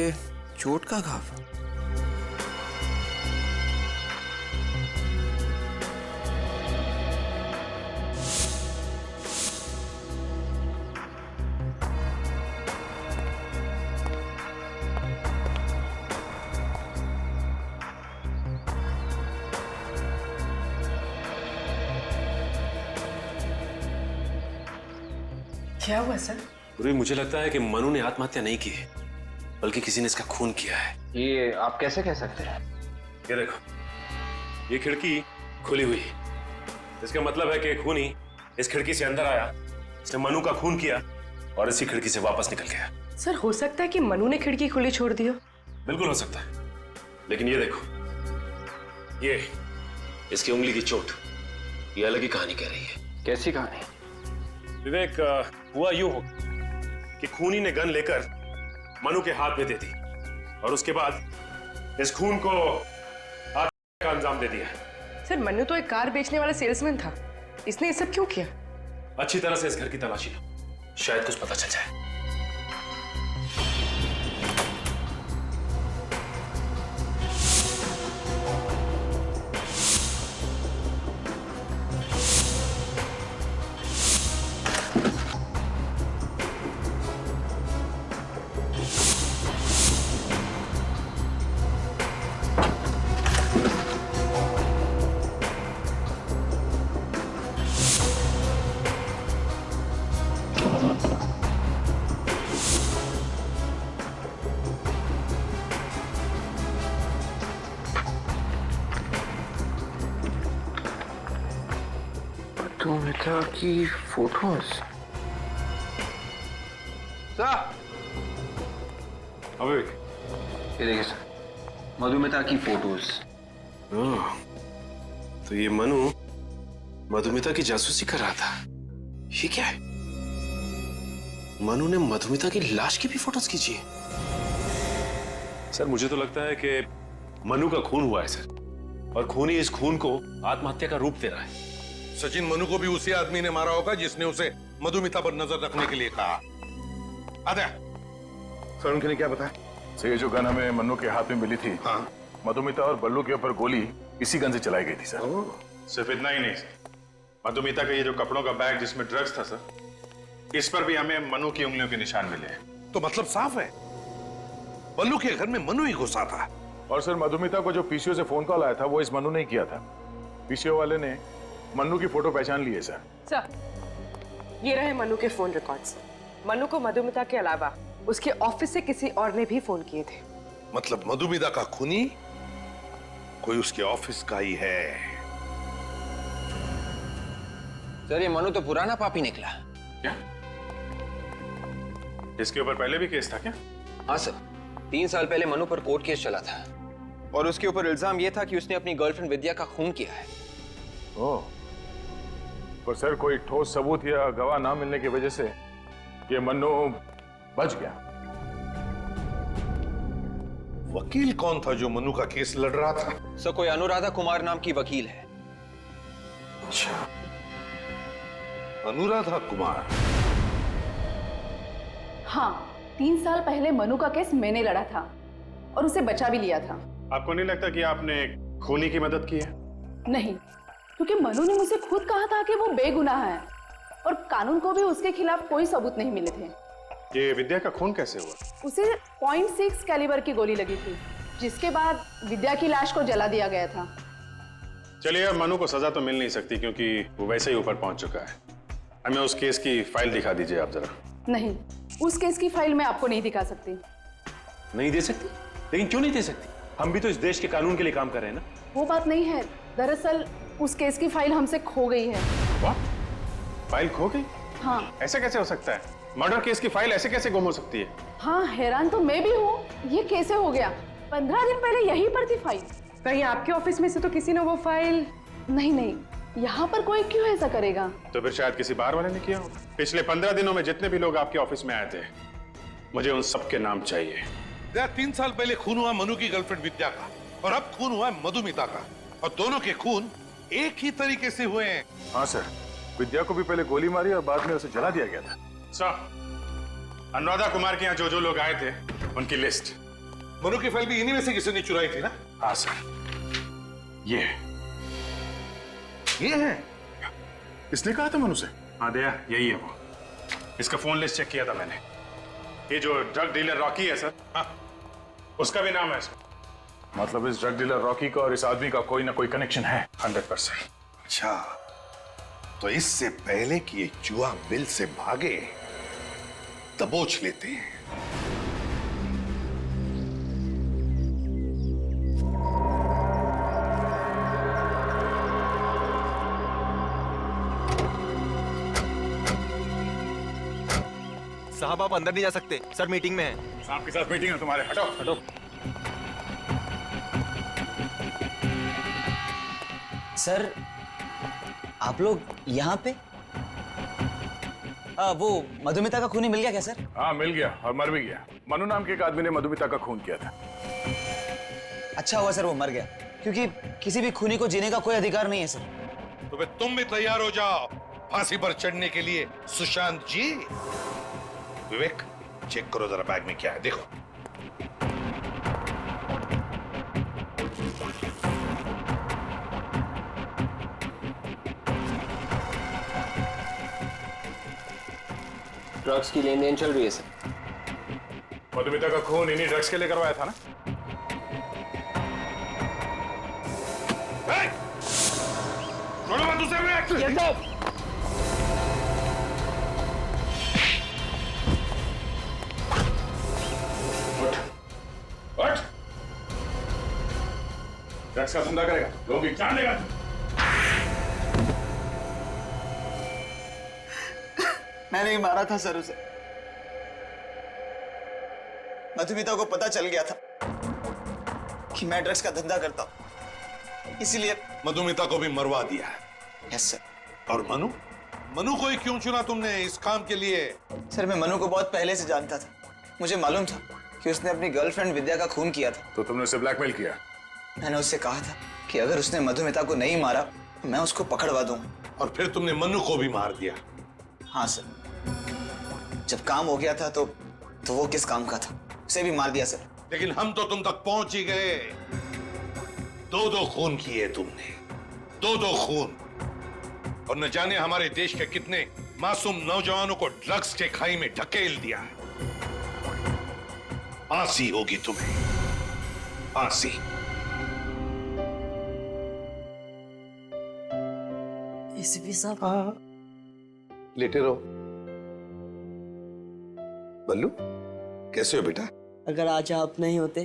चोट का घाव। क्या हुआ सर? पूर्वी, मुझे लगता है कि मनु ने आत्महत्या नहीं की है, बल्कि किसी ने इसका खून किया है। ये आप कैसे कह सकते हैं? ये देखो, ये खिड़की खुली हुई है। इसका मतलब है कि खूनी इस खिड़की से अंदर आया, इसने मनु का खून किया और इसी खिड़की से वापस निकल गया। सर हो सकता है कि मनु ने खिड़की खुली छोड़ दी हो। बिल्कुल हो सकता है, लेकिन ये देखो, ये इसकी उंगली की चोट, ये अलग ही कहानी कह रही है। कैसी कहानी? विवेक, हुआ यूं हो कि खूनी ने गन लेकर मनु के हाथ में दे दी और उसके बाद इस खून को आत्महत्या का अंजाम दे दिया। सर मनु तो एक कार बेचने वाला सेल्समैन था, इसने ये सब क्यों किया? अच्छी तरह से इस घर की तलाशी लो, शायद कुछ पता चल जाए। मधुमिता की फोटोज। अबे ये देखिए सर, मधुमिता की फोटोज। तो ये मनु मधुमिता की जासूसी कर रहा था। ये क्या है? मनु ने मधुमिता की लाश की भी फोटोज खींची है। सर मुझे तो लगता है कि मनु का खून हुआ है सर, और खून ही इस खून को आत्महत्या का रूप दे रहा है। सचिन, मनु को भी उसी आदमी ने मारा होगा जिसने उसे मधुमिता पर नजर रखने के लिए कहा। आद्या, सर उनके ने क्या बताया? सर ये जो गन हमें मन्नू के हाथ में मिली थी, हाँ, मधुमिता और बल्लू के ऊपर गोली इसी गन से चलाई गई थी सर। सिर्फ इतना ही नहीं सर, मधुमिता का ये जो कपड़ों का बैग जिसमें ड्रग्स था सर, इस पर भी हमें मनु की उंगलियों के निशान मिले हैं। तो मतलब साफ है, बल्लू के घर में मनु ही घुसा था। और सर मधुमिता को जो पीसीओ से फोन कॉल आया था वो इस मनु ने ही किया था। पीसीओ वाले ने मन्नू की फोटो पहचान ली है सर। सर, ये रहे मनु के फोन रिकॉर्ड्स। मनु को मधुमिता के अलावा उसके ऑफिस से किसी और ने भी फोन किए थे। मतलब मधुमिता का खूनी कोई उसके ऑफिस का ही है। सर ये मनु तो पुराना पापी निकला। क्या? इसके ऊपर पहले भी केस था क्या? हाँ सर, 3 साल पहले मनु पर कोर्ट केस चला था और उसके ऊपर इल्जाम यह था कि उसने अपनी गर्लफ्रेंड विद्या का खून किया है। ओह, पर सर कोई ठोस सबूत या गवाह ना मिलने की वजह से ये मन्नू बच गया। वकील कौन था जो मनु का केस लड़ रहा था? सर कोई अनुराधा कुमार नाम की वकील है। अच्छा, अनुराधा कुमार। हाँ, 3 साल पहले मनु का केस मैंने लड़ा था और उसे बचा भी लिया था। आपको नहीं लगता कि आपने खूनी की मदद की है? नहीं, क्योंकि मनु ने मुझे खुद कहा था कि वो बेगुनाह है और कानून को भी उसके खिलाफ कोई सबूत नहीं मिले थे। ये विद्या का खून कैसे हुआ? उसे .6 कैलिबर की गोली लगी थी, जिसके बाद विद्या की लाश को जला दिया गया था। चलिए अब मनु को सजा तो मिल नहीं सकती क्योंकि वो वैसे ही ऊपर पहुंच चुका है। हमें उस केस की फाइल दिखा दीजिए आप जरा। नहीं, उस केस की फाइल मैं आपको नहीं दिखा सकती। नहीं दे सकती? लेकिन क्यों नहीं दे सकती? हम भी तो इस देश के कानून के लिए काम कर रहे हैं ना। वो बात नहीं है, दरअसल उस केस की फाइल हमसे खो गई है। What? फाइल खो गई? हाँ। ऐसा कैसे हो सकता है? मर्डर केस की फाइल ऐसे कैसे गुम हो सकती है? हाँ, हैरान तो मैं भी हूँ, ये कैसे हो गया? 15 दिन पहले यहीं पर थी फाइल। कहीं आपके ऑफिस में से तो किसी ने वो फाइल? नहीं, यहाँ पर कोई क्यों ऐसा करेगा? तो फिर शायद किसी बाहर वाले ने किया हो। पिछले 15 दिनों में जितने भी लोग आपके ऑफिस में आए थे, मुझे उन सबके नाम चाहिए। 3 साल पहले खून हुआ मनु की गर्लफ्रेंड विद्या का, और अब खून हुआ मधुमिता का, और दोनों के खून एक ही तरीके से हुए हैं। हाँ सर, विद्या को भी पहले गोली मारी और बाद में उसे जला दिया गया था। सर, अनुराधा कुमार के यहाँ जो लोग आए थे उनकी लिस्ट। मनु की फाइल भी इन्हीं में से किसी ने चुराई थी ना? हाँ सर, ये है। इसने कहा था मनु से? हाँ दया, यही है वो। इसका फोन लिस्ट चेक किया था मैंने। ये जो ड्रग डीलर रॉकी है सर, हाँ, उसका भी नाम है सर। मतलब इस ड्रग डीलर रॉकी का और इस आदमी का कोई ना कोई कनेक्शन है। 100%। अच्छा, तो इससे पहले कि ये जुआ मिल से भागे, दबोच लेते हैं। साहब आप अंदर नहीं जा सकते, सर मीटिंग में है। साहब के साथ मीटिंग है तुम्हारे, हटो हटो। सर, आप लोग यहाँ पे? वो मधुमिता का खूनी मिल गया क्या सर? हाँ मिल गया, और मर भी गया। मनु नाम के एक आदमी ने मधुमिता का खून किया था। अच्छा हुआ सर वो मर गया, क्योंकि किसी भी खूनी को जीने का कोई अधिकार नहीं है सर। तो फिर तुम भी तैयार हो जाओ फांसी पर चढ़ने के लिए, सुशांत जी। विवेक, चेक करो जरा बैग में क्या है, देखो। ड्रग्स की लेन देन चल रही है सर। मधुमिता का खून इन्हीं ड्रग्स के लिए करवाया था ना? छोड़ो मत उसे। ड्रग्स का धंधा करेगा, लोगों की जान लेगा। मैंने ही मारा था सर उसे। मधुमिता को पता चल गया था कि मैं ड्रग्स का धंधा करता हूं, इसीलिए मधुमिता को भी मरवा दिया है। Yes sir. और मनु? मनु को ही क्यों चुना तुमने इस काम के लिए? सर मैं मनु को बहुत पहले से जानता था। मुझे मालूम था कि उसने अपनी गर्लफ्रेंड विद्या का खून किया था। तो तुमने उसे ब्लैकमेल किया? मैंने उससे कहा था कि अगर उसने मधुमिता को नहीं मारा मैं उसको पकड़वा दूंगा। और फिर तुमने मनु को भी मार दिया? हाँ सर, जब काम हो गया था तो वो किस काम का था, उसे भी मार दिया सर। लेकिन हम तो तुम तक पहुंच ही गए। 2-2 खून किए तुमने, 2-2 खून। और न जाने हमारे देश के कितने मासूम नौजवानों को ड्रग्स के खाई में ढकेल दिया है। फांसी होगी तुम्हें, फांसी। एसीपी साहब। लेटे रहो। बल्लू कैसे हो बेटा? अगर आज आप नहीं होते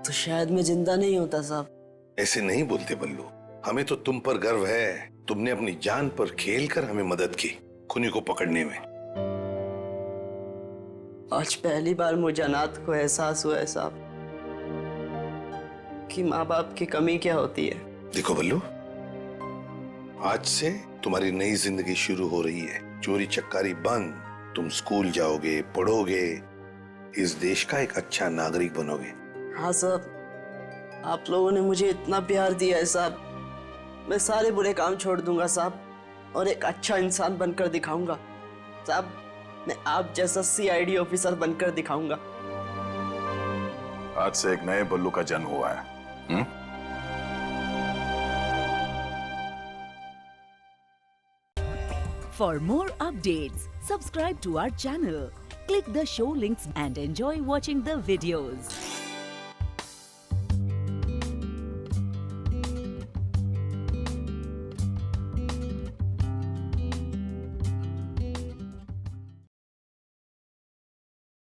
तो शायद मैं जिंदा नहीं होता साहब। ऐसे नहीं बोलते बल्लू, हमें तो तुम पर गर्व है। तुमने अपनी जान पर खेलकर हमें मदद की खूनी को पकड़ने में। आज पहली बार मुझे अनाथ को एहसास हुआ है साहब कि माँ बाप की कमी क्या होती है। देखो बल्लू, आज से तुम्हारी नई जिंदगी शुरू हो रही है। चोरी चक्कारी बंद, तुम स्कूल जाओगे, पढ़ोगे, इस देश का एक अच्छा नागरिक बनोगे। हाँ साहब, आप लोगों ने मुझे इतना प्यार दिया है साहब, मैं सारे बुरे काम छोड़ दूंगा साहब और एक अच्छा इंसान बनकर दिखाऊंगा साहब। मैं आप जैसा CID ऑफिसर बनकर दिखाऊंगा। आज से एक नए बल्लू का जन्म हुआ है। For more updates, subscribe to our channel, click the show links and enjoy watching the videos.